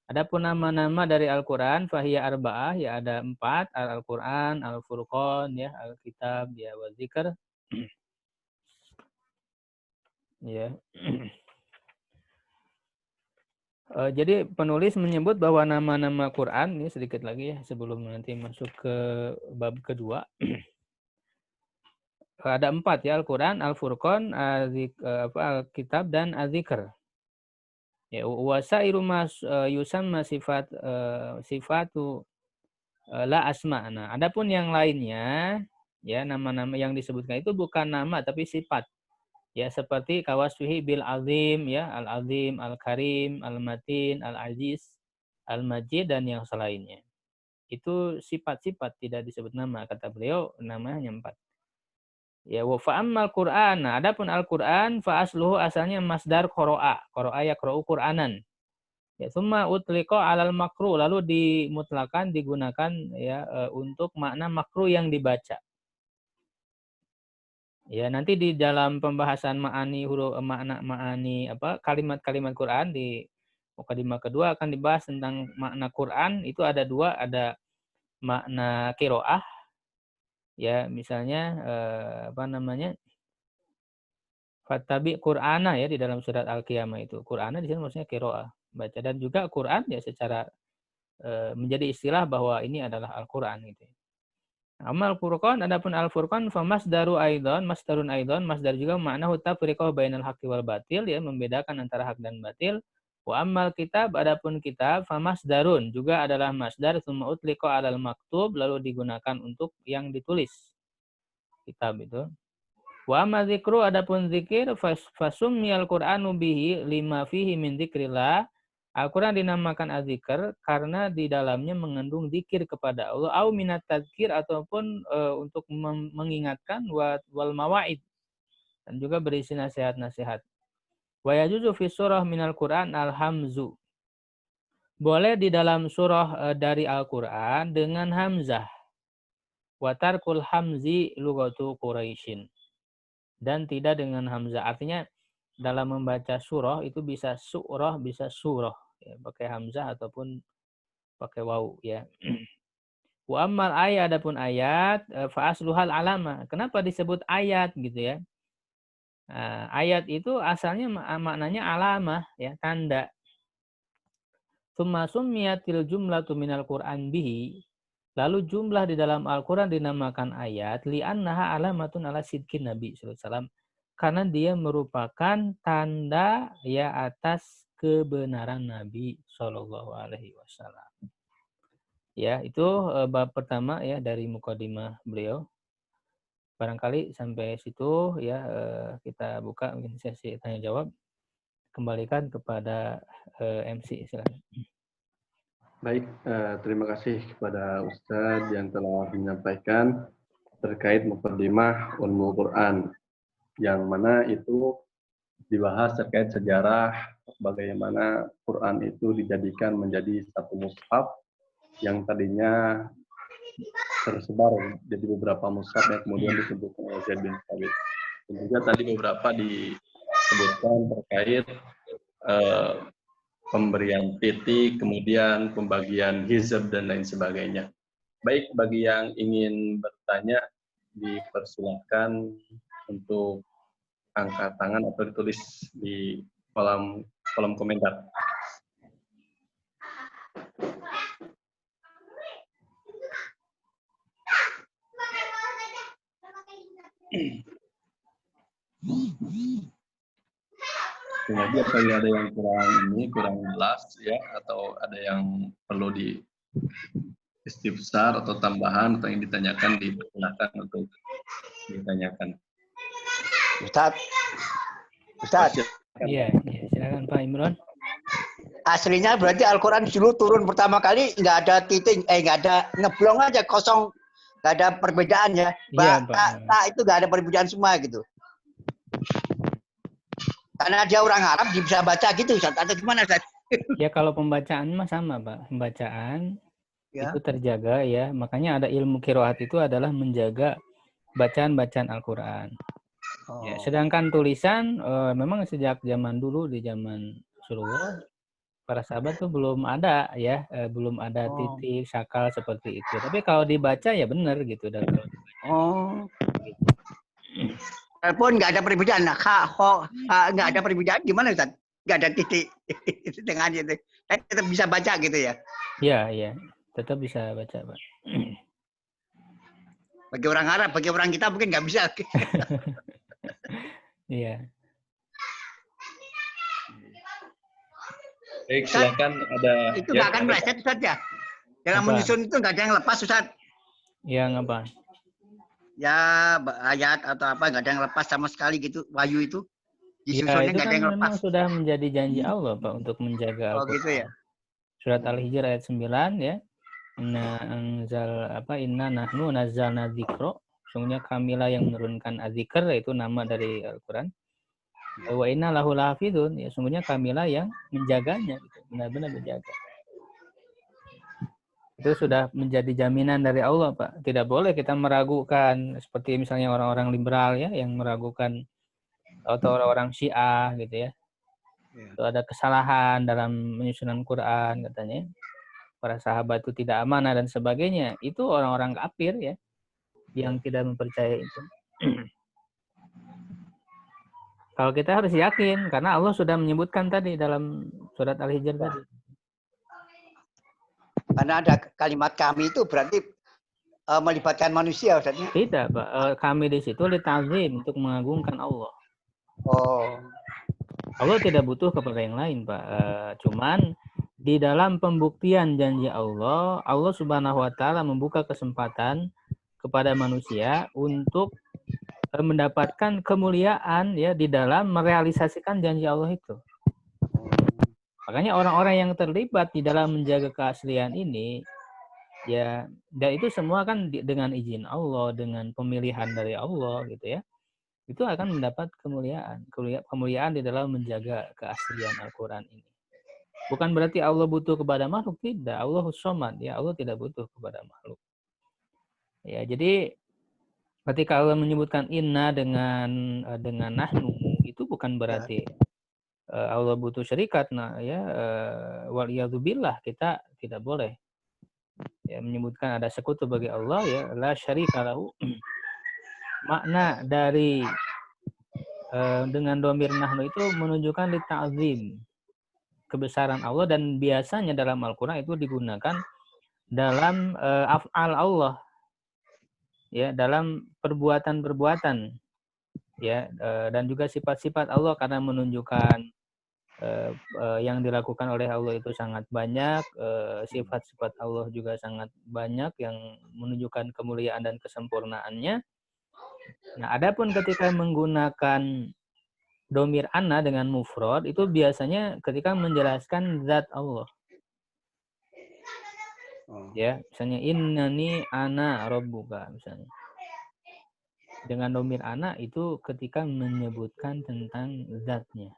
Adapun nama-nama dari Al-Qur'an fahiya arba'ah ya, ada 4, Al-Qur'an, Al-Furqan ya, Al-Kitab ya, wa Dzikr. Ya. Jadi penulis menyebut bahwa nama-nama Quran ini sedikit lagi ya sebelum nanti masuk ke bab kedua. Ada 4 ya, Al-Quran, Al-Furqan, Al-Kitab dan Az-Zikr. Ya, wasairu mas yusamma sifatu la asma. Nah, adapun yang lainnya ya nama-nama yang disebutkan itu bukan nama tapi sifat. Ya, seperti kawasfihi bil azim ya, al-azim, al-karim, al-matin, al-aziz, al-majid dan yang selainnya. Itu sifat-sifat, tidak disebut nama. Kata beliau namanya 4. Ya, wa fa'ammal Qur'an. Nah, adapun Al-Qur'an fa asluhu asalnya masdar qara'a. Qara'a yaqra'u Qur'anan. Ya, summa utliqa 'alal makruh, lalu dimutlakan digunakan ya untuk makna makruh yang dibaca. Ya, nanti di dalam pembahasan ma'ani kalimat-kalimat Quran di mukadimah kedua akan dibahas tentang makna Quran. Itu ada 2, ada makna qiraah. Ya, misalnya Fattabi Qur'ana ya di dalam surat Al-Qiyamah itu. Qur'ana di sini maksudnya qiraah, baca, dan juga Quran ya secara menjadi istilah bahwa ini adalah Al-Qur'an gitu. Amal Furqan, adapun Al-Furqan fa masdarun aidon, masdar juga makna tafriqah bainal haqqi wal batil ya, membedakan antara hak dan batil. Wa ammal kitab, adapun kitab fa masdarun juga adalah masdar summa utliqa 'alal maktub, lalu digunakan untuk yang ditulis. Kitab itu. Wa amma dzikru, adapun zikir fasumiyal Qur'anu bihi lima fihi min dzikrillah. Al-Qur'an dinamakan az-zikr karena di dalamnya mengandung zikir kepada Allah, au minat tadzkir, ataupun untuk mengingatkan, wal mawaid, dan juga berisi nasihat-nasihat. Wa yajuzu fi surah minal Qur'an al-hamzu. Boleh di dalam surah dari Al-Qur'an dengan hamzah. Wa tarkul hamzi lughatu Quraisyin. Dan tidak dengan hamzah. Artinya dalam membaca surah itu bisa surah, bisa surah ya, pakai hamzah ataupun pakai waw ya. Wa ammal ayat, adapun ayat, fa asluhal alama. Kenapa disebut ayat gitu ya? Ayat itu asalnya maknanya alamah ya, tanda. Tsumma summiyatil jumlatu minal Qur'an bihi. Lalu jumlah di dalam Al-Qur'an dinamakan ayat li'annaha alamatun ala sidqin Nabi sallallahu alaihi wasallam. Karena dia merupakan tanda ya atas kebenaran Nabi sallallahu alaihi wasallam. Ya, itu bab pertama ya dari mukadimah beliau. Barangkali sampai situ ya kita buka mungkin sesi tanya jawab. Kembalikan kepada MC silakan. Baik, terima kasih kepada Ustadz yang telah menyampaikan terkait muqaddimah Ulumul Quran, yang mana itu dibahas terkait sejarah bagaimana Quran itu dijadikan menjadi satu mushaf yang tadinya tersebar jadi beberapa mushaf yang kemudian disebutkan oleh Zaid bin Thabit. Dan juga tadi beberapa disebutkan terkait pemberian titik, kemudian pembagian hizab dan lain sebagainya. Baik, bagi yang ingin bertanya dipersilakan untuk angkat tangan atau ditulis di kolom komentar. Kemudian apabila ada yang kurang jelas ya, atau ada yang perlu di istifsar atau tambahan atau yang ditanyakan, dipersilakan untuk ditanyakan. Ustaz. Iya, silakan Pak Imron. Aslinya berarti Al-Quran dulu turun pertama kali nggak ada titik, nggak ada ngeblong aja kosong, nggak ada perbedaan ya. Iya, Pak. Itu nggak ada perbedaan semua gitu. Karena dia orang Arab, dia bisa baca gitu, Ustaz. Atau gimana, Ustaz? Ya kalau pembacaan mah sama, Pak. Pembacaan Ya. itu terjaga ya. Makanya ada ilmu qiraat itu adalah menjaga bacaan-bacaan Al-Qur'an. Oh. Ya, sedangkan tulisan memang sejak zaman dulu di zaman Rasulullah para sahabat tuh belum ada ya, belum ada titik, sakal seperti itu. Tapi kalau dibaca ya benar gitu dan kalau dibaca. Oh. Gitu. Walaupun nggak ada perbedaan, nggak ada perbedaan gimana Ustaz? Nggak ada titik dengan itu, tetap bisa baca gitu ya? Iya, tetap bisa baca, Pak. Bagi orang Arab, bagi orang kita mungkin nggak bisa. Iya. Baik, silakan ada. Itu nggak akan meleset Ustaz ya? Dalam menyusun itu nggak ada yang lepas Ustaz? Yang apa? Ya ayat atau apa nggak ada yang lepas sama sekali gitu, wahyu itu Ya, disusunnya itu nggak kan ada yang memang lepas. sudah menjadi janji Allah Pak untuk menjaga Al-Quran. Oh gitu ya. Surat Al-Hijr ayat 9 ya. Inna nahnu nazzalna dzikra. Sungguhnya kamilah yang menurunkan adzikr, yaitu nama dari Al-Quran. Wa inna lahu lahafidun, ya sungguhnya kamilah yang menjaganya gitu. Benar-benar menjaga. Itu sudah menjadi jaminan dari Allah, Pak. Tidak boleh kita meragukan seperti misalnya orang-orang liberal ya yang meragukan atau orang-orang Syiah gitu ya. Itu ada kesalahan dalam penyusunan Quran katanya. Para sahabat itu tidak amanah dan sebagainya. Itu orang-orang kafir ya yang tidak mempercayai itu. Kalau kita harus yakin karena Allah sudah menyebutkan tadi dalam surat Al-Hijr tadi. Karena ada kalimat kami itu berarti melibatkan manusia, Ustaznya? Tidak, Pak. Kami di situ litazim untuk mengagungkan Allah. Oh. Allah tidak butuh kepada yang lain, Pak. Cuman di dalam pembuktian janji Allah, Allah Subhanahu wa taala membuka kesempatan kepada manusia untuk mendapatkan kemuliaan ya di dalam merealisasikan janji Allah itu. Makanya orang-orang yang terlibat di dalam menjaga keaslian ini ya, dan itu semua kan dengan izin Allah, dengan pemilihan dari Allah gitu ya. Itu akan mendapat kemuliaan di dalam menjaga keaslian Al-Quran ini. Bukan berarti Allah butuh kepada makhluk, tidak. Allahus Shomad, ya Allah tidak butuh kepada makhluk. Ya, jadi ketika Allah menyebutkan inna dengan nahnu, itu bukan berarti Allah butuh syarikat. Nah, ya waliyadzubillah, kita tidak boleh ya, menyebutkan ada sekutu bagi Allah, ya, la syarika lahu. Makna dari dengan dhamir nahnu itu menunjukkan li ta'zim, kebesaran Allah, dan biasanya dalam Al-Qur'an itu digunakan dalam af'al Allah, ya, dalam perbuatan-perbuatan, ya, dan juga sifat-sifat Allah, karena menunjukkan yang dilakukan oleh Allah itu sangat banyak, sifat-sifat Allah juga sangat banyak yang menunjukkan kemuliaan dan kesempurnaannya. Nah, adapun ketika menggunakan dhamir ana dengan mufrad itu biasanya ketika menjelaskan zat Allah. Ya, misalnya innani ana rabbuka misalnya. Dengan dhamir ana itu ketika menyebutkan tentang zatnya.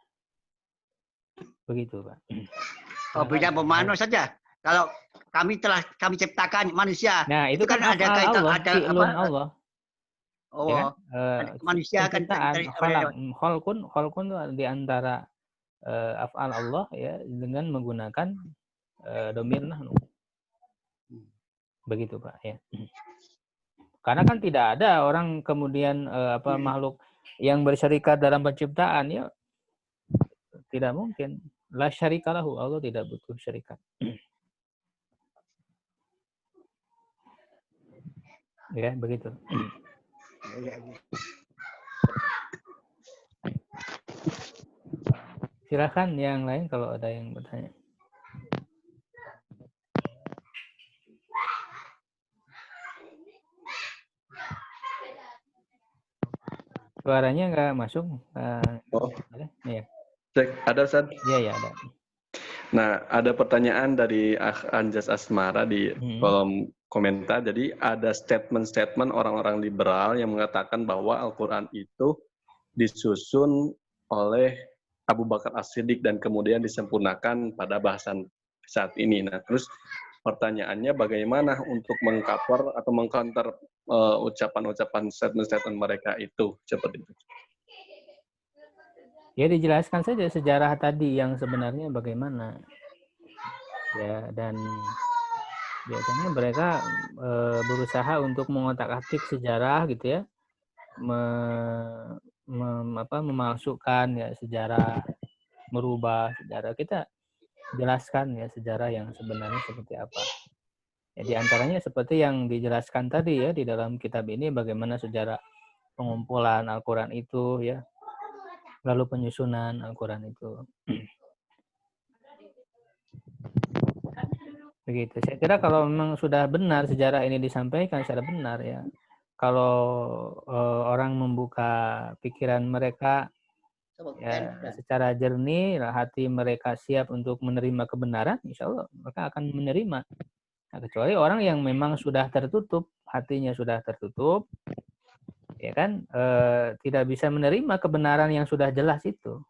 Begitu, Pak. Oh, beda pemano saja. Kalau kami ciptakan manusia. Nah, itu kan ada af'al kaitan, Allah, ada fi'lun apa? Allah. Oh, Ya, manusia kan penciptaan, khalqun itu di antara af'al Allah, ya, dengan menggunakan dhamir nahnu. Begitu, Pak, ya. Karena kan tidak ada orang kemudian makhluk yang bersyarikat dalam penciptaan, ya. Tidak mungkin. La syarika lahu, Allah tidak butuh syarikat. Ya, begitu. Silakan yang lain kalau ada yang bertanya. Suaranya nggak masuk. Iya. Ada, Ustaz? Iya, ada. Nah, ada pertanyaan dari Anjas Asmara di kolom komentar. Jadi ada statement-statement orang-orang liberal yang mengatakan bahwa Al-Quran itu disusun oleh Abu Bakar As-Siddiq dan kemudian disempurnakan pada bahasan saat ini. Nah, terus pertanyaannya bagaimana untuk mengcover atau mengcounter ucapan-ucapan statement-statement mereka itu seperti itu? Ya, dijelaskan saja sejarah tadi yang sebenarnya bagaimana. Ya, dan biasanya mereka berusaha untuk mengotak-atik sejarah gitu ya. Memasukkan ya sejarah, merubah sejarah. Kita jelaskan ya sejarah yang sebenarnya seperti apa. Ya, di antaranya seperti yang dijelaskan tadi ya di dalam kitab ini, bagaimana sejarah pengumpulan Al-Quran itu ya, lalu penyusunan Al-Quran itu. Begitu. Saya kira kalau memang sudah benar sejarah ini disampaikan secara benar ya, kalau orang membuka pikiran mereka ya secara jernih, hati mereka siap untuk menerima kebenaran, insya Allah mereka akan menerima. Nah, kecuali orang yang memang sudah tertutup, hatinya sudah tertutup, ya kan, tidak bisa menerima kebenaran yang sudah jelas itu.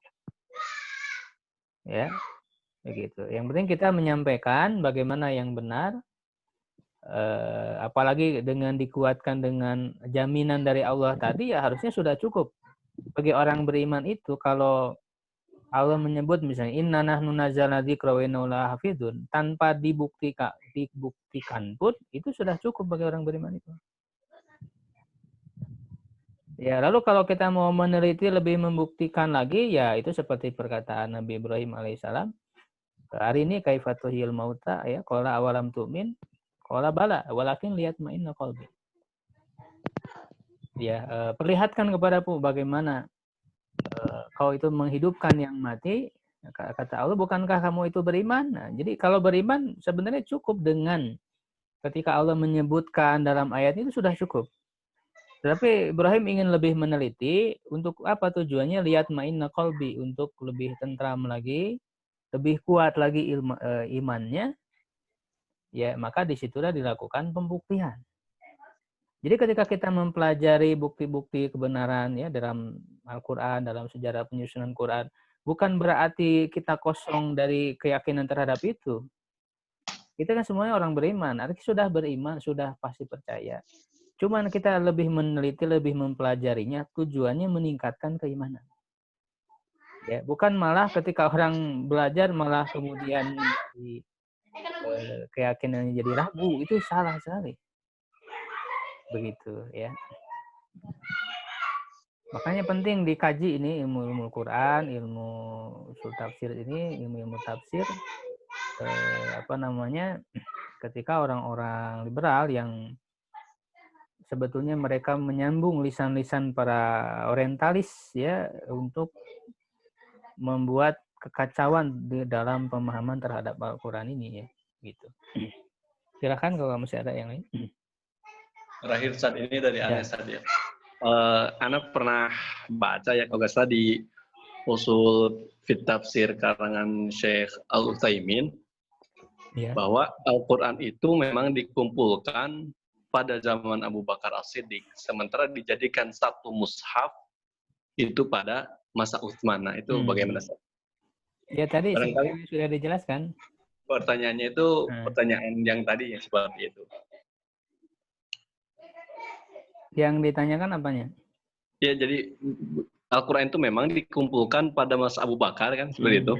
Ya, begitu. Yang penting kita menyampaikan bagaimana yang benar, apalagi dengan dikuatkan dengan jaminan dari Allah tadi, ya harusnya sudah cukup. Bagi orang beriman itu, kalau Allah menyebut misalnya inna nahnu nazzalna dzikra wa inna lahu hafizun, tanpa dibuktikan pun itu sudah cukup bagi orang beriman itu. Ya, lalu kalau kita mau meneliti lebih membuktikan lagi, ya itu seperti perkataan Nabi Ibrahim alaihissalam. Hari ini kaifatuhil mauta, ya, qala awalam tu'min, qala bala walakin liyatma'inna qalbi. Ya, perlihatkan kepadaku bagaimana kau itu menghidupkan yang mati. Kata Allah, bukankah kamu itu beriman? Nah, jadi kalau beriman sebenarnya cukup dengan ketika Allah menyebutkan dalam ayat itu sudah cukup. Tetapi Ibrahim ingin lebih meneliti, untuk apa tujuannya? Lihat ma'inna qalbi, untuk lebih tentram lagi, lebih kuat lagi imannya. Ya, maka disitulah dilakukan pembuktian. Jadi ketika kita mempelajari bukti-bukti kebenaran ya dalam Al-Quran, dalam sejarah penyusunan Quran, bukan berarti kita kosong dari keyakinan terhadap itu. Kita kan semuanya orang beriman, artinya sudah beriman, sudah pasti percaya. Cuman kita lebih meneliti, lebih mempelajarinya, tujuannya meningkatkan keimanan. Ya, bukan malah ketika orang belajar malah kemudian keyakinannya jadi ragu, itu salah sekali. Begitu ya. Makanya penting dikaji ini ilmu Quran, ilmu usul tafsir ini, ilmu tafsir ketika orang-orang liberal yang sebetulnya mereka menyambung lisan-lisan para orientalis ya untuk membuat kekacauan di dalam pemahaman terhadap Al-Quran ini ya, gitu. Silakan kalau masih ada yang lain. Terakhir saat ini dari Anas tadi. Anak pernah baca ya kalau nggak salah di usul fit tafsir karangan Syekh Al-Utsaimin bahwa Al-Quran itu memang dikumpulkan pada zaman Abu Bakar As-Siddiq, sementara dijadikan satu mushaf itu pada masa Utsman. Nah, itu bagaimana? Ya tadi sudah dijelaskan. Pertanyaannya itu pertanyaan yang tadi yang seperti itu. Yang ditanyakan apanya? Ya, jadi Al-Quran itu memang dikumpulkan pada masa Abu Bakar kan seperti itu.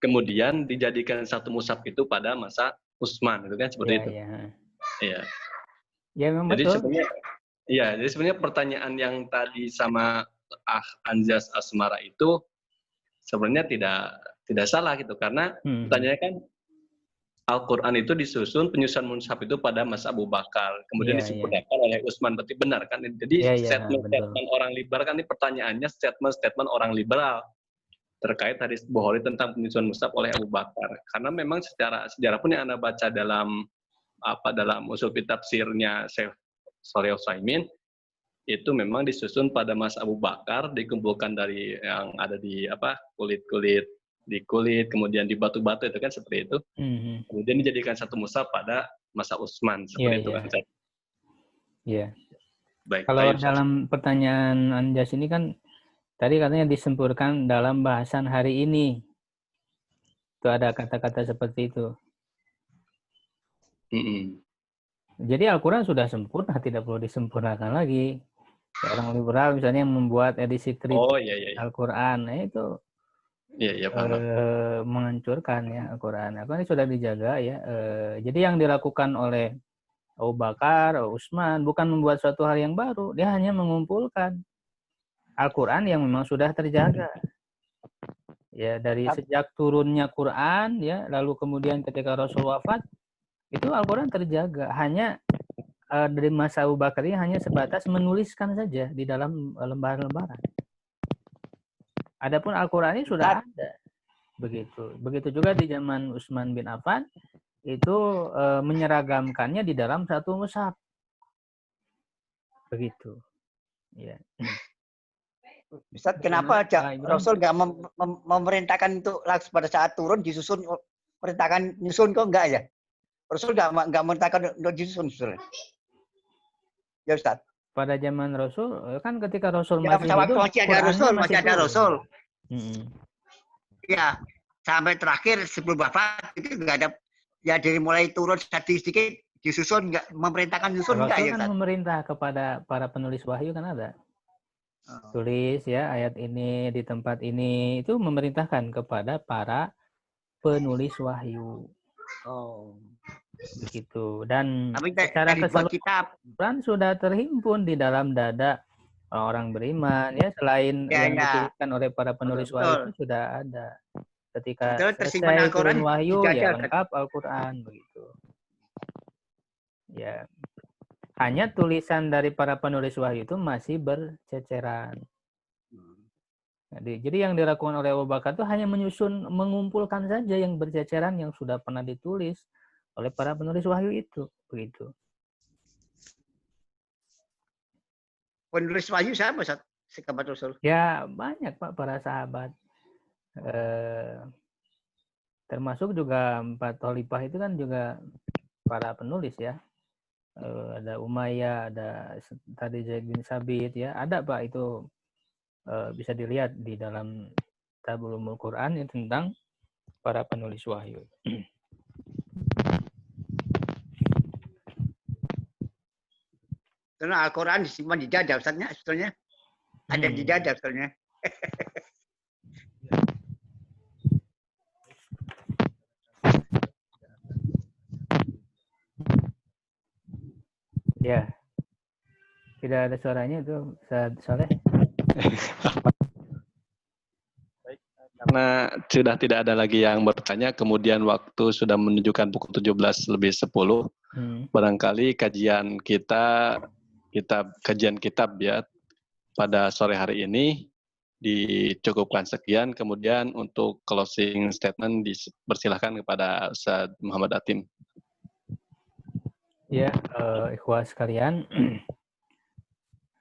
Kemudian dijadikan satu mushaf itu pada masa Utsman, itu kan seperti itu. Iya. Ya memang jadi betul. Jadi sebenarnya pertanyaan yang tadi sama Anjas Asmara itu sebenarnya tidak salah gitu, karena pertanyaannya kan Al-Quran itu disusun penyusunan mushaf itu pada masa Abu Bakar, kemudian disempurnakan oleh Utsman, berarti benar kan? Jadi statement orang liberal kan, ini pertanyaannya statement orang liberal terkait hadis Bukhari tentang penyusunan mushaf oleh Abu Bakar, karena memang secara sejarah pun yang Anda baca dalam usul tafsirnya Syekh Shalih Utsaimin itu memang disusun pada masa Abu Bakar, dikumpulkan dari yang ada di kulit, kemudian di batu-batu itu kan seperti itu. Kemudian dijadikan satu mushaf pada masa Utsman seperti itu kan. Iya. Baik. Kalau dalam pertanyaan Anjas ini kan tadi katanya disempurnakan dalam bahasan hari ini. Itu ada kata-kata seperti itu. Jadi Al-Quran sudah sempurna, tidak perlu disempurnakan lagi. Orang liberal misalnya yang membuat edisi kritik Al-Quran, itu menghancurkan ya Al-Quran. Al-Quran sudah dijaga ya. Jadi yang dilakukan oleh Abu Bakar, Utsman bukan membuat suatu hal yang baru, dia hanya mengumpulkan Al-Quran yang memang sudah terjaga. Ya, dari sejak turunnya Quran ya, lalu kemudian ketika Rasul wafat, itu Al-Quran terjaga. Hanya dari masa Abu Bakar ini hanya sebatas menuliskan saja di dalam lembaran-lembaran. Adapun Al-Quran ini sudah ada. Begitu juga di zaman Utsman bin Affan, itu menyeragamkannya di dalam satu mushaf. Begitu. Ya. Ustaz, kenapa Rasul nggak memerintahkan untuk langsung pada saat turun disusun, perintahkan nyusun kok enggak ya? Rasul nggak memerintahkan untuk disusun sebenarnya. Ya Ustaz. Pada zaman Rasul kan ketika Rasul masih hidup, masih ada Rasul. Ya, sampai terakhir sebelum wafat itu nggak ada, ya dari mulai turun sedikit disusun, nggak memerintahkan nyusun nggak ya? Rasul kan memerintah kepada para penulis wahyu kan ada. Tulis ya ayat ini di tempat ini, itu memerintahkan kepada para penulis wahyu. Begitu. Dan secara keseluruhan sudah terhimpun di dalam dada orang beriman ya, selain yang dituliskan oleh para penulis wahyu itu sudah ada. Ketika selesai turun wahyu ya lengkap Al-Quran begitu. Ya. Hanya tulisan dari para penulis wahyu itu masih berceceran. Jadi yang dilakukan oleh Abu Bakar itu hanya menyusun, mengumpulkan saja yang berceceran yang sudah pernah ditulis oleh para penulis wahyu itu, begitu. Penulis wahyu siapa, Ustaz? Sahabat Rasul? Ya banyak Pak, para sahabat. Termasuk juga 4 khalifah itu kan juga para penulis ya. Ada Umayyah, ada tadi Zaid bin Sabit ya, ada Pak, itu bisa dilihat di dalam Tabulumul Quran yang tentang para penulis wahyu. Karena Al-Quran disimpan di dada, Ustaznya sebetulnya. Ada di dada sebetulnya. Ya. Tidak ada suaranya itu, Ustaz Saleh. Karena sudah tidak ada lagi yang bertanya, kemudian waktu sudah menunjukkan pukul 17:10. Barangkali kajian kitab ya pada sore hari ini dicukupkan sekian. Kemudian untuk closing statement dipersilahkan kepada Ustaz Muhammad Atim. Ya, ikhwah sekalian,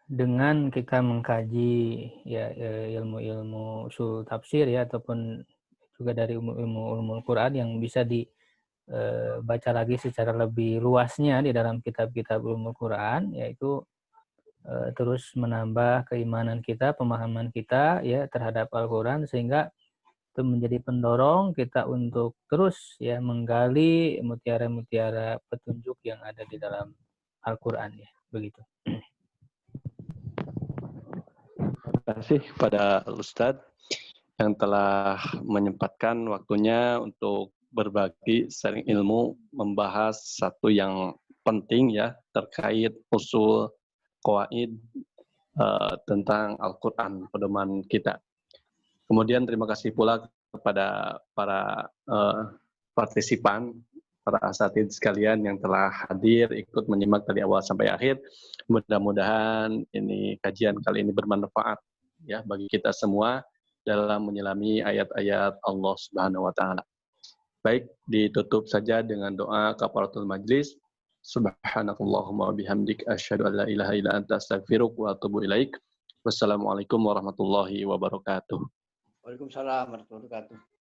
dengan kita mengkaji ya ilmu-ilmu usul tafsir ya ataupun juga dari ilmu Quran yang bisa dibaca lagi secara lebih luasnya di dalam kitab-kitab ilmu Quran, yaitu terus menambah keimanan kita, pemahaman kita ya terhadap Al-Quran, sehingga itu menjadi pendorong kita untuk terus ya menggali mutiara-mutiara petunjuk yang ada di dalam Al-Quran ya, begitu. Terima kasih kepada Ustadz yang telah menyempatkan waktunya untuk berbagi sharing ilmu, membahas satu yang penting ya terkait usul qawaid tentang Al-Quran, pedoman kita. Kemudian terima kasih pula kepada para partisipan, para asatidz sekalian yang telah hadir ikut menyimak dari awal sampai akhir. Mudah-mudahan ini kajian kali ini bermanfaat ya bagi kita semua dalam menyelami ayat-ayat Allah Subhanahu wa taala. Baik, ditutup saja dengan doa kafaratul majlis. Subhanakallahumma bihamdik asyhadu an la ilaha illa anta astaghfiruka wa atubu ilaik. Wassalamualaikum warahmatullahi wabarakatuh. Waalaikumsalam warahmatullahi wabarakatuh.